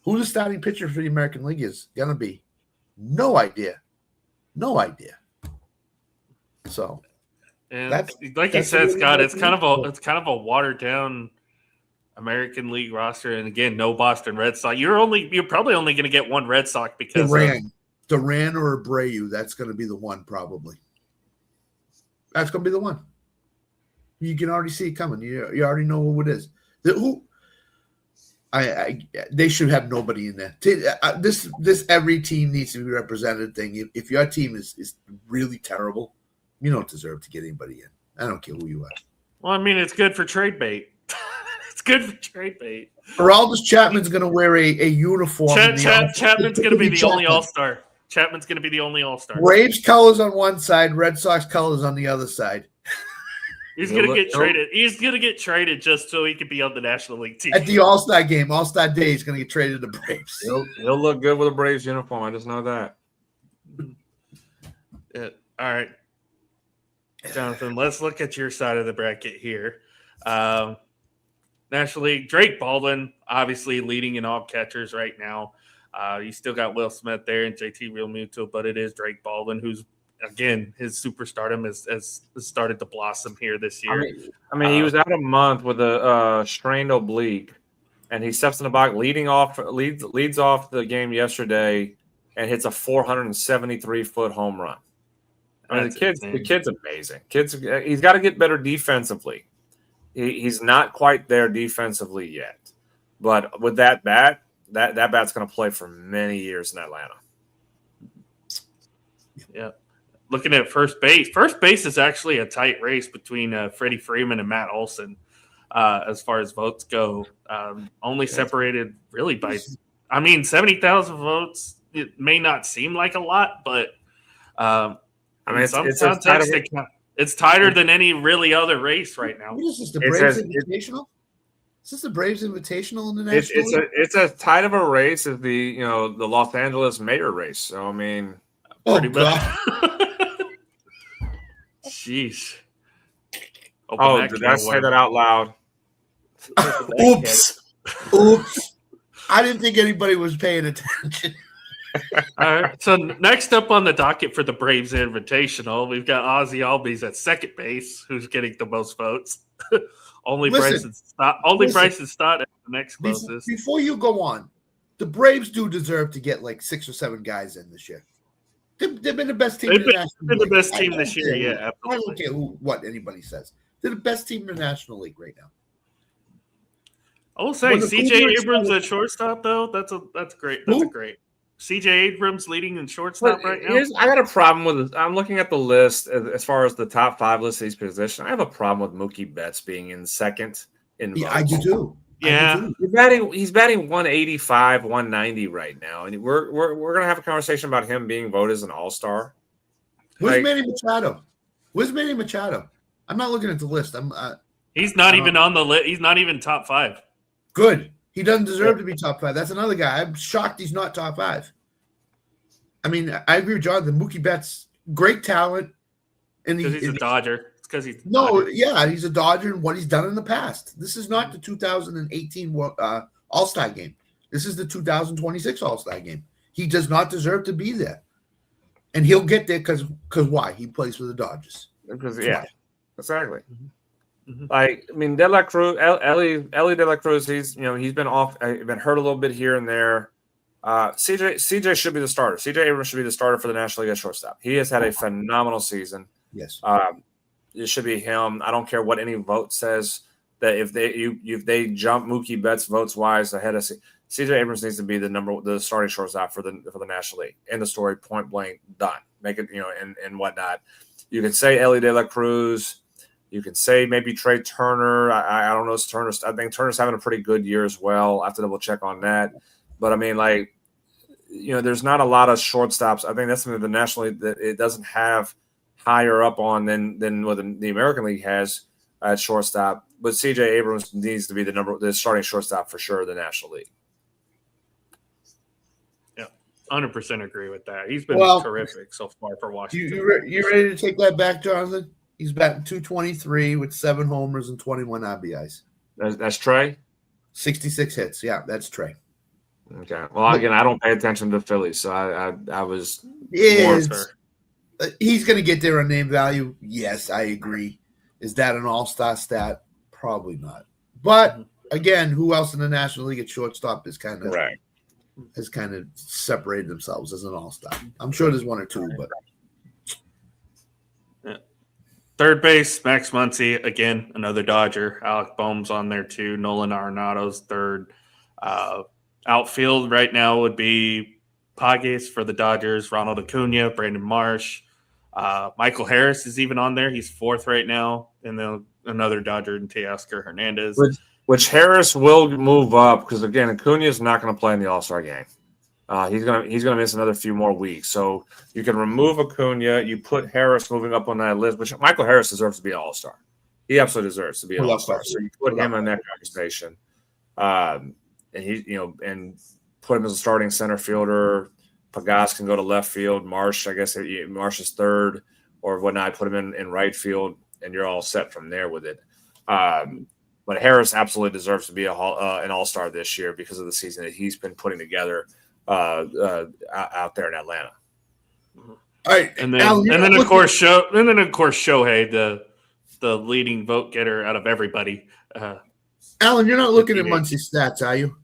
who the starting pitcher for the American League is going to be? No idea. No idea. So, and like you said, Scott, it's kind of a watered down American League roster, and again, no Boston Red Sox. You're probably only going to get one Red Sox because Duran or Abreu. That's going to be the one, probably. That's going to be the one. You can already see it coming. You already know who it is. They should have nobody in there. This every team needs to be represented thing. If your team is really terrible, you don't deserve to get anybody in. I don't care who you are. Well, I mean, it's good for trade bait. It's good for trade bait. Aroldis Chapman's going to wear a uniform. Chapman's going to be the only All-Star. Chapman's going to be the only All-Star. Braves colors on one side, Red Sox colors on the other side. He's going to get traded. He's going to get traded just so he can be on the National League team. At the All-Star game, All-Star Day, he's going to get traded to the Braves. He'll look good with a Braves uniform. I just know that. Yeah. All right. Jonathan, let's look at your side of the bracket here. National League, Drake Baldwin, obviously leading in all catchers right now. You still got Will Smith there and JT Realmuto, but it is Drake Baldwin who's, again, his superstardom has started to blossom here this year. I mean, he was out a month with a strained oblique, and he steps in the box, leads off the game yesterday, and hits a 473-foot home run. I mean, the kid's amazing. He's got to get better defensively. He's not quite there defensively yet, but with that bat, that bat's going to play for many years in Atlanta. Yeah. Looking at first base is actually a tight race between Freddie Freeman and Matt Olson as far as votes go. Only separated really by, 70,000 votes. It may not seem like a lot, but it's tighter than any really other race right now. What is this, the Braves Invitational? Is this the Braves Invitational in the National League? It's as tight of a race as the Los Angeles mayor race. So I mean, pretty much. Jeez. Did I say that out loud? Oops. I didn't think anybody was paying attention. All right. So next up on the docket for the Braves Invitational, we've got Ozzy Albies at second base, who's getting the most votes. Bryson Stott at the next closest. Before you go on, the Braves do deserve to get like 6 or 7 guys in this year. They've been the best team in the National League. They've been the best team this year, yeah. Absolutely. I don't care what anybody says. They're the best team in the National League right now. I will say CJ Abrams at shortstop, though. That's great. That's great. CJ Abrams leading in shortstop right now. I got a problem with it. I'm looking at the list as far as the top 5 list of these positions. I have a problem with Mookie Betts being in second in votes. Yeah, I do too. Yeah, he's batting 185, 190 right now, and we're gonna have a conversation about him being voted as an all-star. Where's Manny Machado? I'm not looking at the list. He's not even on the list. He's not even top 5. Good. He doesn't deserve to be top 5. That's another guy. I'm shocked he's not top 5. I mean, I agree with Jonathan. Mookie Betts, great talent, and he's a Dodger. Because he's he's a Dodger and what he's done in the past. This is not the 2018 All-Star game. This is the 2026 All-Star game. He does not deserve to be there. And he'll get there because why? He plays for the Dodgers. Exactly. Mm-hmm. Like, I mean, De La Cruz, Ellie De La Cruz, he's been off, been hurt a little bit here and there. CJ should be the starter. CJ Abrams should be the starter for the National League at shortstop. He has had a phenomenal season. Yes. It should be him. I don't care what any vote says. That if they jump Mookie Betts votes wise ahead of CJ Abrams needs to be the starting shortstop for the National League. End the story, point blank, done. Make it, and whatnot. You can say Ellie De La Cruz. You can say maybe Trey Turner. I don't know. I think Turner's having a pretty good year as well. I have to double check on that. But I mean, there's not a lot of shortstops. I think that's something the National League that it doesn't have higher up on than what the American League has at shortstop. But CJ Abrams needs to be the starting shortstop for sure, the National League. 100% agree with that. He's been terrific so far for Washington. You ready to take that back, Jonathan? He's batting .223 with 7 homers and 21 RBIs. That's Trey? 66 hits. Yeah, that's Trey. Okay. Well, again, I don't pay attention to Philly, so I was. He's going to get there on name value. Yes, I agree. Is that an all-star stat? Probably not. But again, who else in the National League at shortstop is kind of right. Has kind of separated themselves as an all-star. I'm sure there's one or two, but third base, Max Muncy, again, another Dodger. Alec Boehm's on there too. Nolan Arenado's third. Outfield right now would be Pages for the Dodgers, Ronald Acuna, Brandon Marsh. Michael Harris is even on there. He's fourth right now. And then another Dodger, and Teoscar Hernandez. Which Harris will move up because, again, Acuna is not going to play in the All-Star game. He's gonna miss another few more weeks. So you can remove Acuna. You put Harris moving up on that list, which Michael Harris deserves to be an All-Star. He absolutely deserves to be an All-Star. So you put him in that conversation, and and put him as a starting center fielder. Pagas can go to left field. Marsh, I guess Marsh is third or whatnot. Put him in right field, and you're all set from there with it. But Harris absolutely deserves to be an all-star this year because of the season that he's been putting together out there in Atlanta. All right, and then of course Shohei, the leading vote getter out of everybody. Alan, you're not looking at Muncy's stats, are you?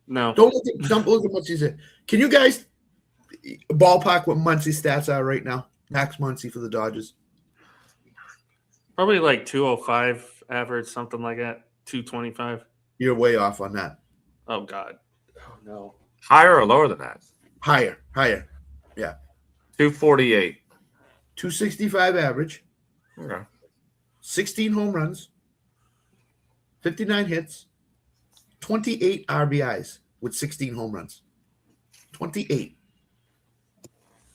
No. Don't look at Muncy's stats. Can you guys ballpark what Muncy's stats are right now? Max Muncy for the Dodgers. Probably like 205 average, something like that. 225. You're way off on that. Oh God. Oh no. Higher or lower than that? Higher. Yeah. 248. 265 average. Okay. 16 home runs. 59 hits. 28 RBIs with 16 home runs. 28.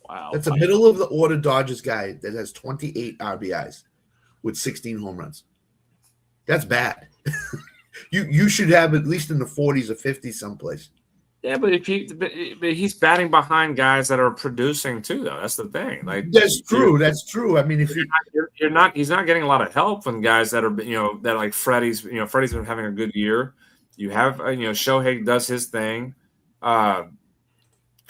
Wow. That's a middle of the order Dodgers guy that has 28 RBIs with 16 home runs. That's bad. You should have at least in the 40s or 50s someplace. Yeah, but but he's batting behind guys that are producing too, though. That's the thing. Like that's true. That's true. I mean, if he's not getting a lot of help from guys that are that like Freddie's. Freddie's been having a good year. You have Shohei does his thing. Kyle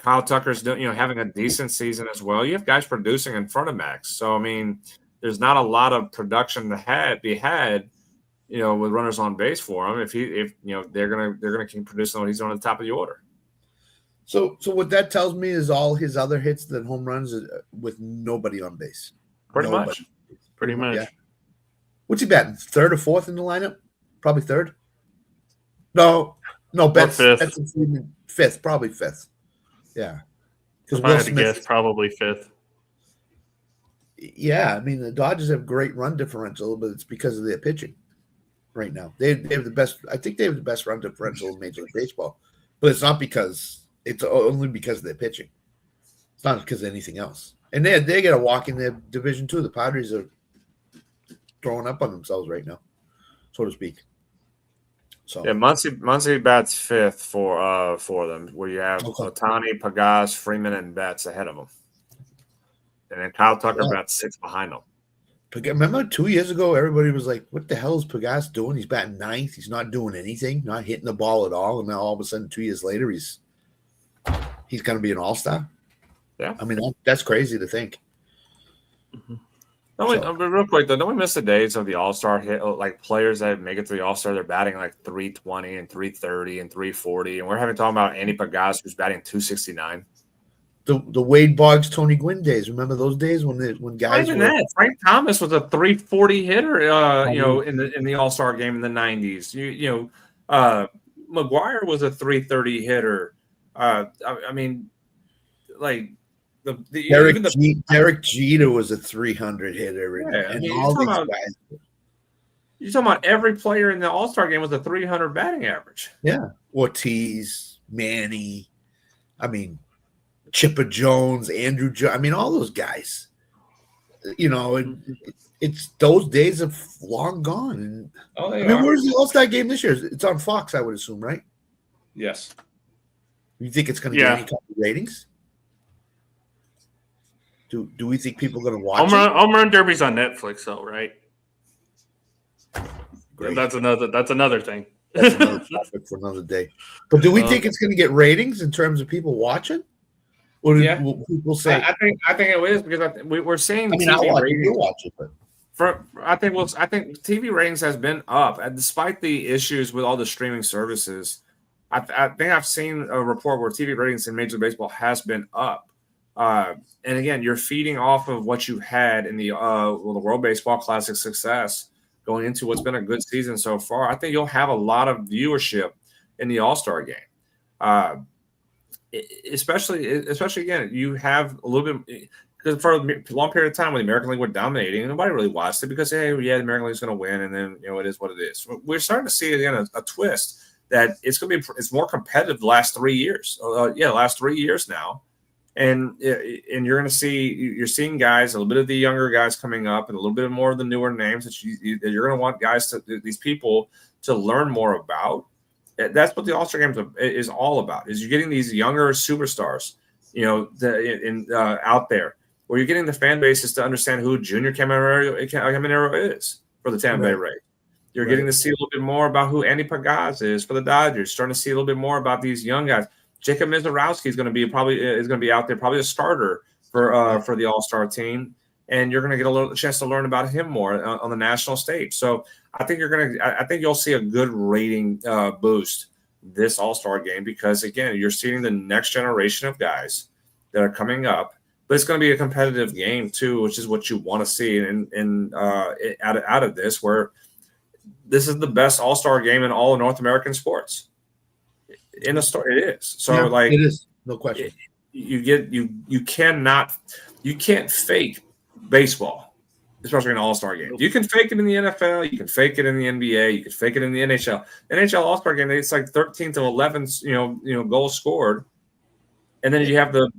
Tucker's having a decent season as well. You have guys producing in front of Max. So I mean, there's not a lot of production to be had. With runners on base for him, if they're gonna keep producing when he's on the top of the order. So what that tells me is all his other hits than home runs with nobody on base. Pretty much. Yeah. What's he batting? Third or fourth in the lineup? Probably third. No, Betts fifth. Probably fifth. Yeah. If I had to guess, probably fifth. Yeah, I mean the Dodgers have great run differential, but it's because of their pitching. Right now, they have the best. I think they have the best run differential in Major League Baseball, but it's not because it's only because of their pitching. It's not because of anything else. And they get a walk in their division too. The Padres are throwing up on themselves right now, so to speak. So yeah, Muncy bats fifth for them, where you have Ohtani, Pagas, Freeman, and Betts ahead of them, and then Kyle Tucker bats sixth behind them. Remember 2 years ago, everybody was like, what the hell is Pagas doing? He's batting ninth. He's not doing anything, not hitting the ball at all. And now all of a sudden, 2 years later, he's going to be an all-star. Yeah. I mean, that's crazy to think. Mm-hmm. Real quick, though, don't we miss the days of the all-star hit? Like players that make it to the all-star, they're batting like 320 and 330 and 340. And we're talking about Andy Pagas, who's batting 269. The Wade Boggs, Tony Gwynn days. Remember those days when guys were that. Frank Thomas was a 340 hitter, in the All-Star game in the 90s. McGuire was a 330 hitter. I mean, like Derek Jeter was a 300 hitter, and all these guys. You're talking about every player in the All-Star game was a 300 batting average. Yeah, Ortiz, Manny, I mean, Chipper Jones, Andrew Jones. I mean, all those guys. You know, it's those days have long gone. And where's the All-Star game this year? It's on Fox, I would assume, right? Yes. You think it's going to get any kind of ratings? Do we think people are going to watch it? Home Run Derby's on Netflix, though, right? Great. That's another thing. That's another topic for another day. But do we think it's going to get ratings in terms of people watching? Or will people say? I think it is because we're seeing. I mean, I'll watch it, but I think TV ratings has been up, and despite the issues with all the streaming services. I think I've seen a report where TV ratings in Major League Baseball has been up. And again, you're feeding off of what you had in the World Baseball Classic success going into what's been a good season so far. I think you'll have a lot of viewership in the All-Star game. Especially again, you have a little bit because for a long period of time when the American League were dominating, nobody really watched it because the American League's going to win, and then it is what it is. We're starting to see again a twist that it's more competitive the last 3 years. Last 3 years now, and you're going to see you're seeing guys, a little bit of the younger guys coming up, and a little bit more of the newer names that you're going to want these people to learn more about. That's what the All-Star Games is all about. Is you're getting these younger superstars, out there, where you're getting the fan bases to understand who Junior Caminero is for the Tampa Bay Rays. You're getting to see a little bit more about who Andy Pagaz is for the Dodgers. Starting to see a little bit more about these young guys. Jacob Mizorowski is going to be out there, probably a starter for the All-Star team, and you're going to get a chance to learn about him more on the national stage. So I think you'll see a good rating boost this All-Star game because again, you're seeing the next generation of guys that are coming up. But it's going to be a competitive game too, which is what you want to see out of this, where this is the best All-Star game in all of North American sports. In the story, it is. So it is, no question. You can't fake baseball, especially in an All-Star game. You can fake it in the NFL, you can fake it in the NBA, you can fake it in the NHL. NHL All-Star game, it's like 13 to 11, goals scored. And then you have the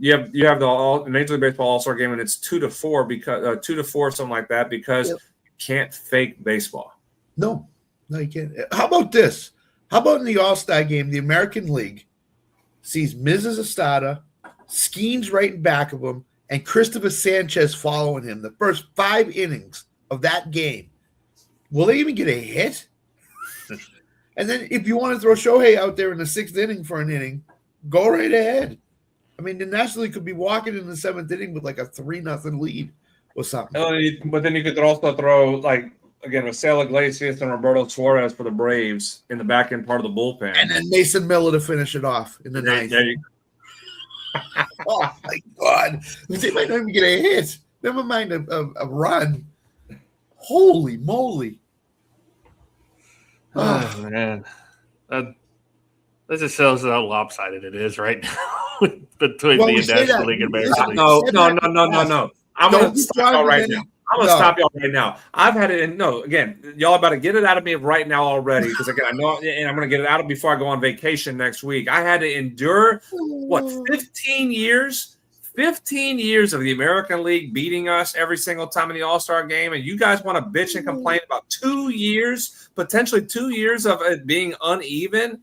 Major League Baseball All-Star game, and it's 2-4 because 2-4, something like that, because you can't fake baseball. No, you can't. How about this? How about in the All-Star game, the American League sees Miz as a starter, Skeens right in back of him, and Christopher Sanchez following him the first 5 innings of that game. Will they even get a hit? And then if you want to throw Shohei out there in the 6th inning for an inning, go right ahead. I mean, the National League could be walking in the 7th inning with like a 3-0 lead or something. But then you could also throw, like, again, with Sale Iglesias and Roberto Suarez for the Braves in the back end part of the bullpen. And then Mason Miller to finish it off in the 9th. Oh, my God. They might not even get a hit. Never mind a run. Holy moly. Oh, man. That just shows how lopsided it is right now between the National League and American League. No. I'm going to stop y'all right now. Stop y'all right now. I've had it. Again, y'all about to get it out of me right now already because again, I know, and I'm going to get it out of before I go on vacation next week. I had to endure 15 years of the American League beating us every single time in the All-Star game, and you guys want to bitch and complain about 2 years, potentially 2 years of it being uneven?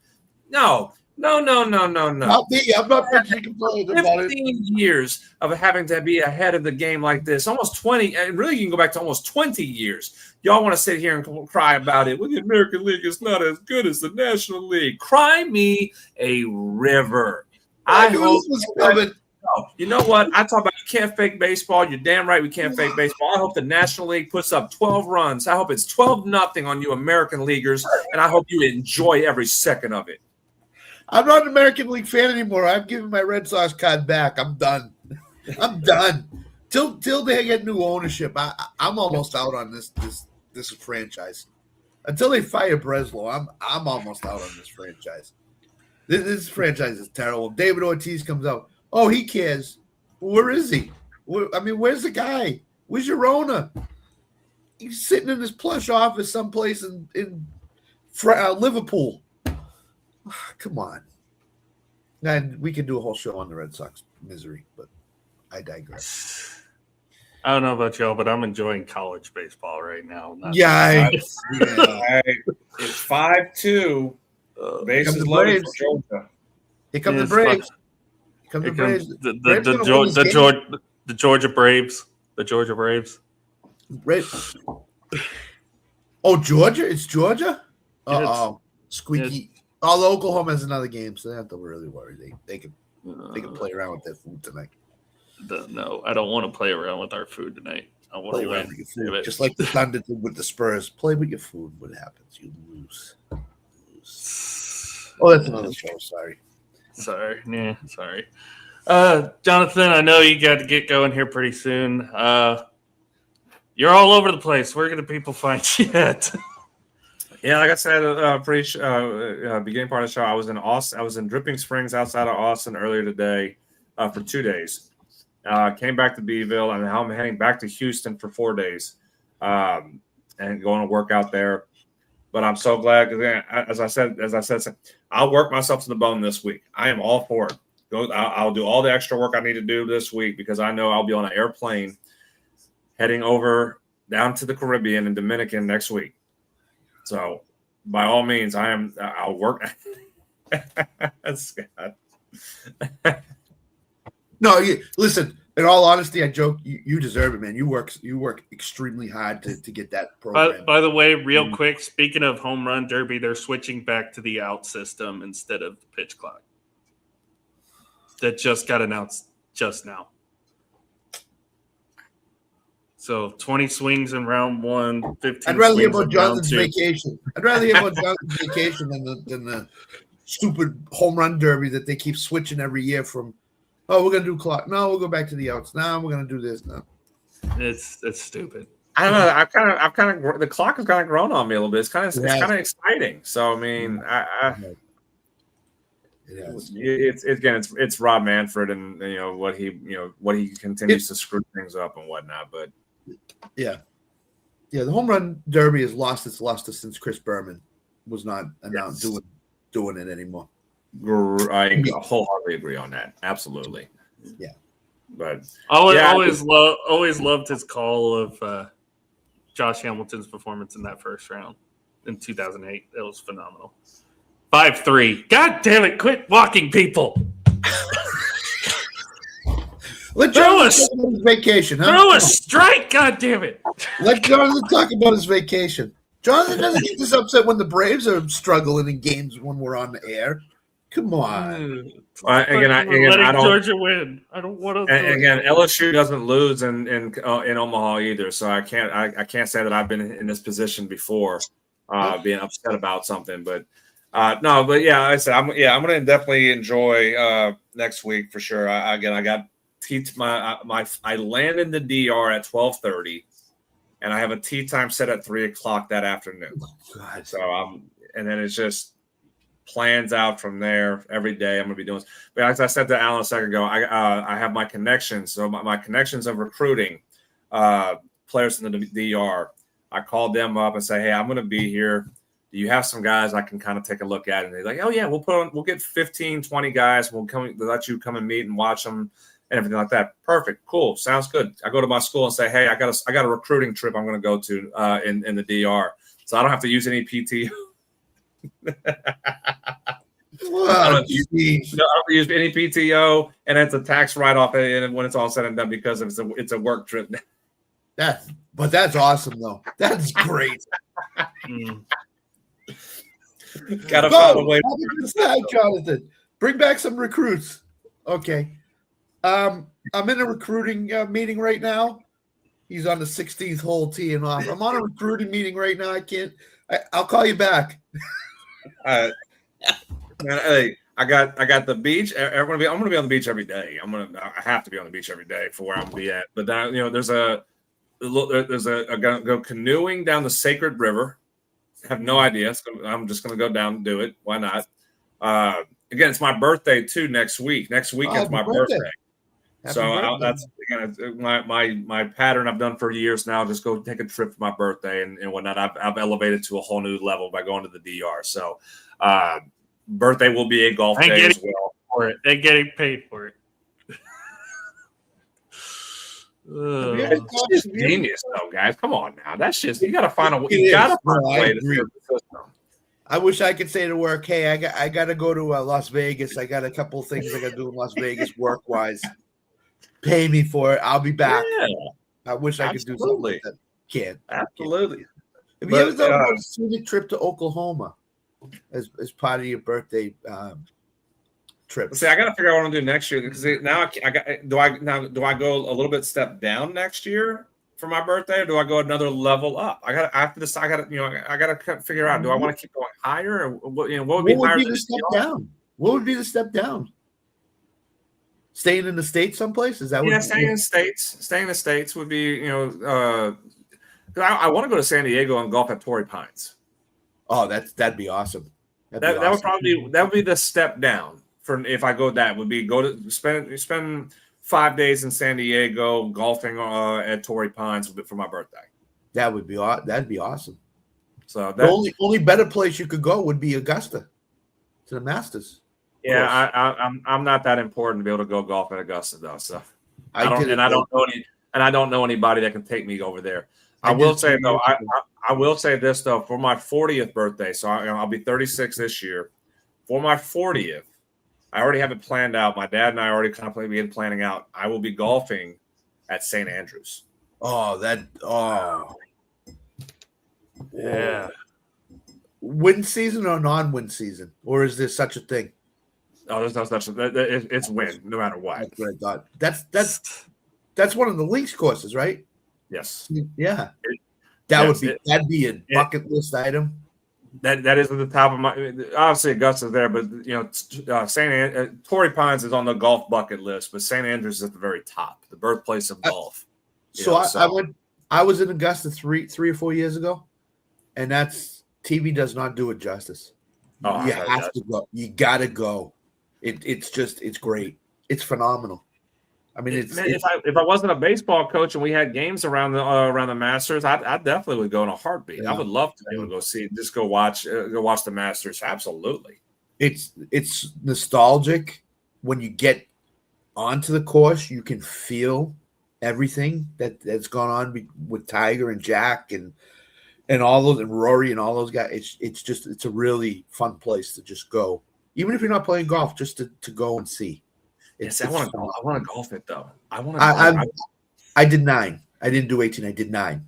No. I'm not complaining about it. 15 years of having to be ahead of the game like this, almost 20, and really you can go back to almost 20 years. Y'all want to sit here and cry about it. Well, the American League is not as good as the National League. Cry me a river. You know what? I talk about you can't fake baseball. You're damn right we can't fake baseball. I hope the National League puts up 12 runs. I hope it's 12-0 on you American Leaguers, and I hope you enjoy every second of it. I'm not an American League fan anymore. I've given my Red Sox card back. I'm done. Till they get new ownership. I'm almost out on this franchise. Until they fire Breslow, I'm almost out on this franchise. This franchise is terrible. David Ortiz comes out. Oh, he cares. Where is he? Where's the guy? Where's your owner? He's sitting in his plush office someplace in Liverpool. Come on. And we could do a whole show on the Red Sox misery, but I digress. I don't know about y'all, but I'm enjoying college baseball right now. Yeah. It's 5-2. Bases loaded for Georgia. Here come the Braves. Here come the Braves. The Georgia Braves. The Georgia Braves. Braves. Oh, Georgia? It's Georgia? Uh-oh. Squeaky. Although Oklahoma has another game, so they don't have to really worry. They can play around with their food tonight. No, I don't want to play around with our food tonight. I want to win. Just like the Thunder did with the Spurs. Play with your food. What happens? You lose. Oh, that's another show. Sorry. Sorry. Jonathan, I know you got to get going here pretty soon. You're all over the place. Where can the people find you at? Yeah, like I said, beginning part of the show, I was in Austin. I was in Dripping Springs outside of Austin earlier today for 2 days. Came back to Beeville, and now I'm heading back to Houston for 4 days, and going to work out there. But I'm so glad because, as I said, I'll work myself to the bone this week. I am all for it. I'll do all the extra work I need to do this week because I know I'll be on an airplane heading over down to the Caribbean and Dominican next week. So, by all means, I'll work. Scott. No, listen. In all honesty, I joke. You deserve it, man. You work extremely hard to get that program. By the way, real quick, speaking of home run derby, they're switching back to the out system instead of the pitch clock. That just got announced just now. So 20 swings in round 1, 15 I'd rather hear swings about in Jonathan's round 2. vacation. I'd rather hear about Jonathan's vacation than the stupid home run derby that they keep switching every year from, oh, we're going to do clock. No, we'll go back to the outs. Now we're going to do this. No. It's stupid. I don't know. I've kind of the clock has kind of grown on me a little bit. It's kind of exciting. So I mean, it's Rob Manfred and what he continues to screw things up and whatnot. But yeah, the home run derby has lost its luster since Chris Berman was not announced doing it anymore. I wholeheartedly agree on that. Absolutely. Yeah. But always loved his call of Josh Hamilton's performance in that first round in 2008. It was phenomenal. 5-3. God damn it! Quit walking, people. Let Jonathan talk about his vacation. Huh? Throw a strike. God damn it! Let Jonathan talk about his vacation. Jonathan doesn't get this upset when the Braves are struggling in games when we're on the air. Come on. I don't. Georgia win. I don't want to. Again, LSU doesn't lose in Omaha either, so I can't say that I've been in this position before, being upset about something. But no, but yeah, I said I'm going to definitely enjoy next week for sure. I got I land in the DR at 12:30, and I have a tea time set at 3:00 that afternoon. Oh, God. So and then it's just plans out from there every day. I'm going to be doing this. But as I said to Alan a second ago, I have my connections. So my connections of recruiting players in the DR. I called them up and say, hey, I'm going to be here. Do you have some guys I can kind of take a look at? And they're like, oh yeah, we'll get 15, 20 guys. We'll let you come and meet and watch them and everything like that. Perfect. Cool. Sounds good. I go to my school and say, hey, I got a recruiting trip I'm going to go to in the DR. So I don't have to use any PT. I don't use any PTO, and it's a tax write-off when it's all said and done because it's a work trip. But that's awesome though. That's great. Gotta find a way. Jonathan, bring back some recruits. Okay. I'm in a recruiting meeting right now. He's on the 16th hole teeing off. I'm on a recruiting meeting right now. I'll call you back. Hey, I got the beach. I'm gonna be on the beach every day. I have to be on the beach every day for where I'm gonna be at. But there's a go canoeing down the Sacred River. I have no idea. I'm just gonna go down and do it. Why not? again, it's my birthday too next week. Next weekend's happy my birthday. birthday. Happy So birthday. that's again my pattern I've done for years now. Just go take a trip for my birthday and whatnot. I've elevated to a whole new level by going to the DR. So birthday will be a golf day as well. For it. They're getting paid for it. It's just genius, though, guys. Come on now. That's just you got to find a way to serve the system. I wish I could say to work, hey, I got to go to Las Vegas. I got a couple of things I got to do in Las Vegas work wise. Pay me for it. I'll be back. Yeah. I wish I could do something like that. Can't. Absolutely. Have you ever done a scenic trip to Oklahoma as part of your birthday trip? See, I got to figure out what I'm doing next year because now do I go a little bit step down next year for my birthday, or do I go another level up? I have to decide. I got to figure out. Do I want to keep going higher, or what would be higher? The step down? What would be the step down? Staying in the States someplace? Is that staying in the States? Staying in the States would be, I want to go to San Diego and golf at Torrey Pines. Oh, that'd be awesome. That would be the step down for if I go. That would be go to spend 5 days in San Diego golfing at Torrey Pines for my birthday. That'd be awesome. So the only better place you could go would be Augusta to the Masters. Yeah, I'm not that important to be able to go golf at Augusta though. So I don't know anybody that can take me over there. I will say this though, for my 40th birthday, so I'll be 36 this year. For my 40th, I already have it planned out. My dad and I already kind of began planning out. I will be golfing at St. Andrews. Yeah. Win season or non-win season, or is there such a thing? Oh, there's no such. It's win no matter what. That's what I thought. That's one of the links courses, right? Yes. Yeah. That'd be a bucket list item. That is at the top of my. Obviously, Augusta's there, but Torrey Pines is on the golf bucket list, but St. Andrews is at the very top, the birthplace of golf. I was in Augusta three or 4 years ago, and that's TV does not do it justice. Oh, you have to go. You gotta go. It's great. It's phenomenal. I mean, if I wasn't a baseball coach and we had games around the Masters, I definitely would go in a heartbeat. Yeah. I would love to be able to go watch the Masters. Absolutely. It's nostalgic. When you get onto the course, you can feel everything that's gone on with Tiger and Jack and all those, and Rory and all those guys. It's a really fun place to just go, even if you're not playing golf, just to go and see. I want to golf it though. I did 9. I didn't do 18. I did 9,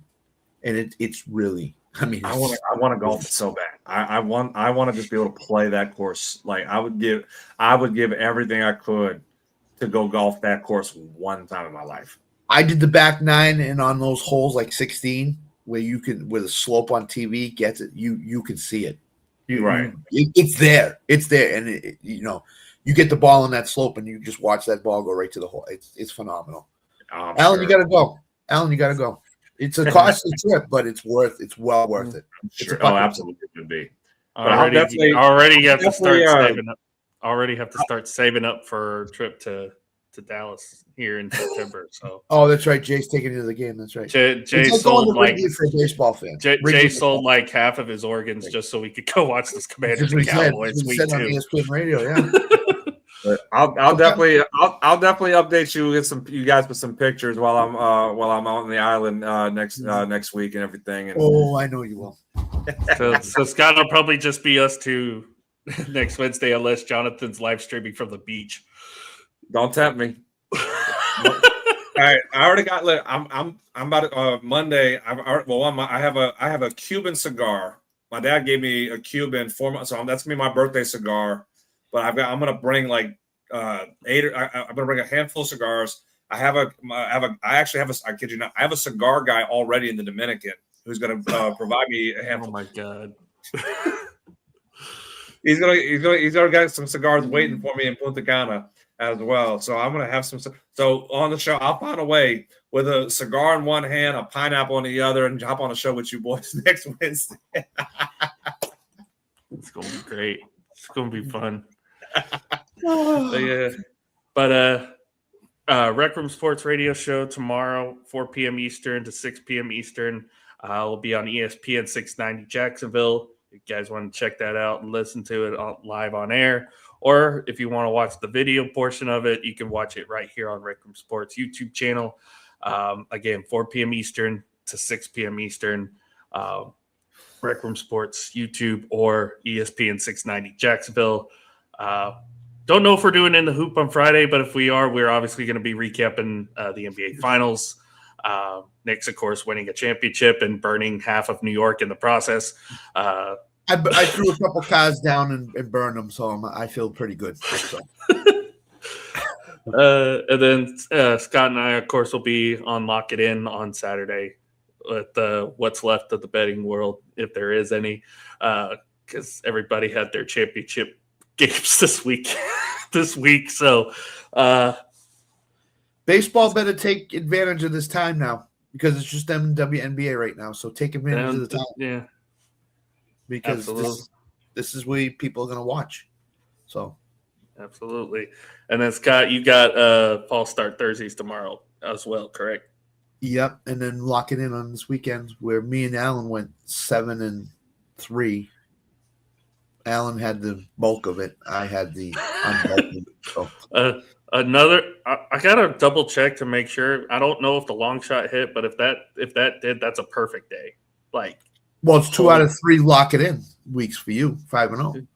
and it's really. I mean, I want to golf it so bad. I want to just be able to play that course. Like I would give everything I could to go golf that course one time in my life. I did the back 9, and on those holes like 16, where the slope on TV gets it, you can see it. It's there, and you get the ball on that slope, and you just watch that ball go right to the hole. It's phenomenal. Alan, you got to go. It's a costly trip, but it's well worth it. Sure. Absolutely could be. Already have to start saving up. Already have to start saving up for a trip to Dallas here in September. So. Oh, that's right. Jay's taking you to the game. That's right. Jay sold like for a baseball fan. Jay sold like half of his organs just so we could go watch this Commanders and Cowboys week 2. On ESPN Radio, yeah. I'll definitely update you guys with some pictures while I'm on the island next week and everything. And, I know you will. So Scott will probably just be us two next Wednesday unless Jonathan's live streaming from the beach. Don't tempt me. All right, I already got lit. I'm about Monday. I have a Cuban cigar. My dad gave me a Cuban 4 months, so that's gonna be my birthday cigar. But I'm gonna bring like 8. I'm gonna bring a handful of cigars. I kid you not, I have a cigar guy already in the Dominican who's gonna provide me a handful. Oh my god. He's gonna get some cigars waiting for me in Punta Cana as well. So I'm gonna have some. So on the show, I'll find a way with a cigar in one hand, a pineapple in the other, and hop on a show with you boys next Wednesday. It's gonna be great. It's gonna be fun. Rec Room Sports Radio Show tomorrow, 4 p.m. Eastern to 6 p.m. Eastern. Will be on ESPN 690 Jacksonville. If you guys want to check that out and listen to it live on air, or if you want to watch the video portion of it, you can watch it right here on Rec Room Sports YouTube channel. Again, 4 p.m. Eastern to 6 p.m. Eastern. Rec Room Sports YouTube or ESPN 690 Jacksonville. Don't know if we're doing In the Hoop on Friday, but if we are, we're obviously going to be recapping the NBA Finals. Knicks, of course, winning a championship and burning half of New York in the process. I threw a couple cars down and burned them, so I feel pretty good. So. And then Scott and I, of course, will be on Lock It In on Saturday with what's left of the betting world, if there is any, because everybody had their championship games this week. So baseball better take advantage of this time now because it's just WNBA right now. So take advantage of the time. Yeah. Because this is where people are going to watch. So absolutely. And then Scott, you got Fall Start Thursdays tomorrow as well, correct? Yep. And then Lock It In on this weekend where me and Alan went 7-3. Alan had the bulk of it. I had the unbulk. So. I gotta double check to make sure. I don't know if the long shot hit, but if that did, that's a perfect day. Well, it's 2 out of 3 Lock It In weeks for you, 5-0.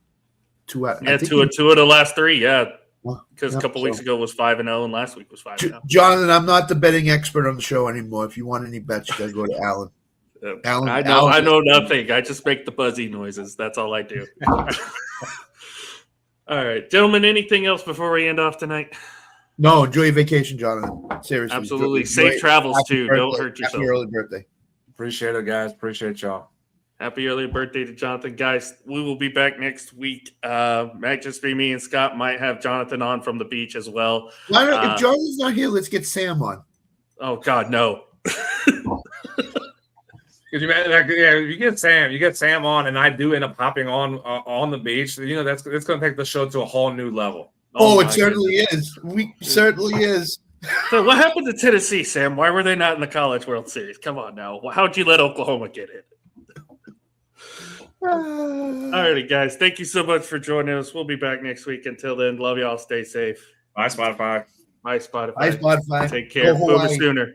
2 out. Yeah, two of the last 3. Yeah, because a couple weeks ago was 5-0, and last week was 5-0. Jonathan, I'm not the betting expert on the show anymore. If you want any bets, you gotta go to Alan. I know nothing. I just make the buzzy noises. That's all I do. All right, gentlemen. Anything else before we end off tonight? No, enjoy your vacation, Jonathan. Seriously, absolutely. Safe travels too. Birthday. Don't hurt yourself. Happy early birthday. Appreciate it, guys. Appreciate y'all. Happy early birthday to Jonathan, guys. We will be back next week. Might just be me and Scott. Might have Jonathan on from the beach as well. Why not? If Jonathan's not here, let's get Sam on. Oh God, no. If you get Sam on, and I do end up hopping on the beach. You know it's going to take the show to a whole new level. Oh, it certainly is. We certainly is. So, what happened to Tennessee, Sam? Why were they not in the College World Series? Come on now. How'd you let Oklahoma get it? All righty, guys. Thank you so much for joining us. We'll be back next week. Until then, love y'all. Stay safe. Bye, Spotify. Bye, Spotify. Bye, Spotify. Take care. Boomer Sooner.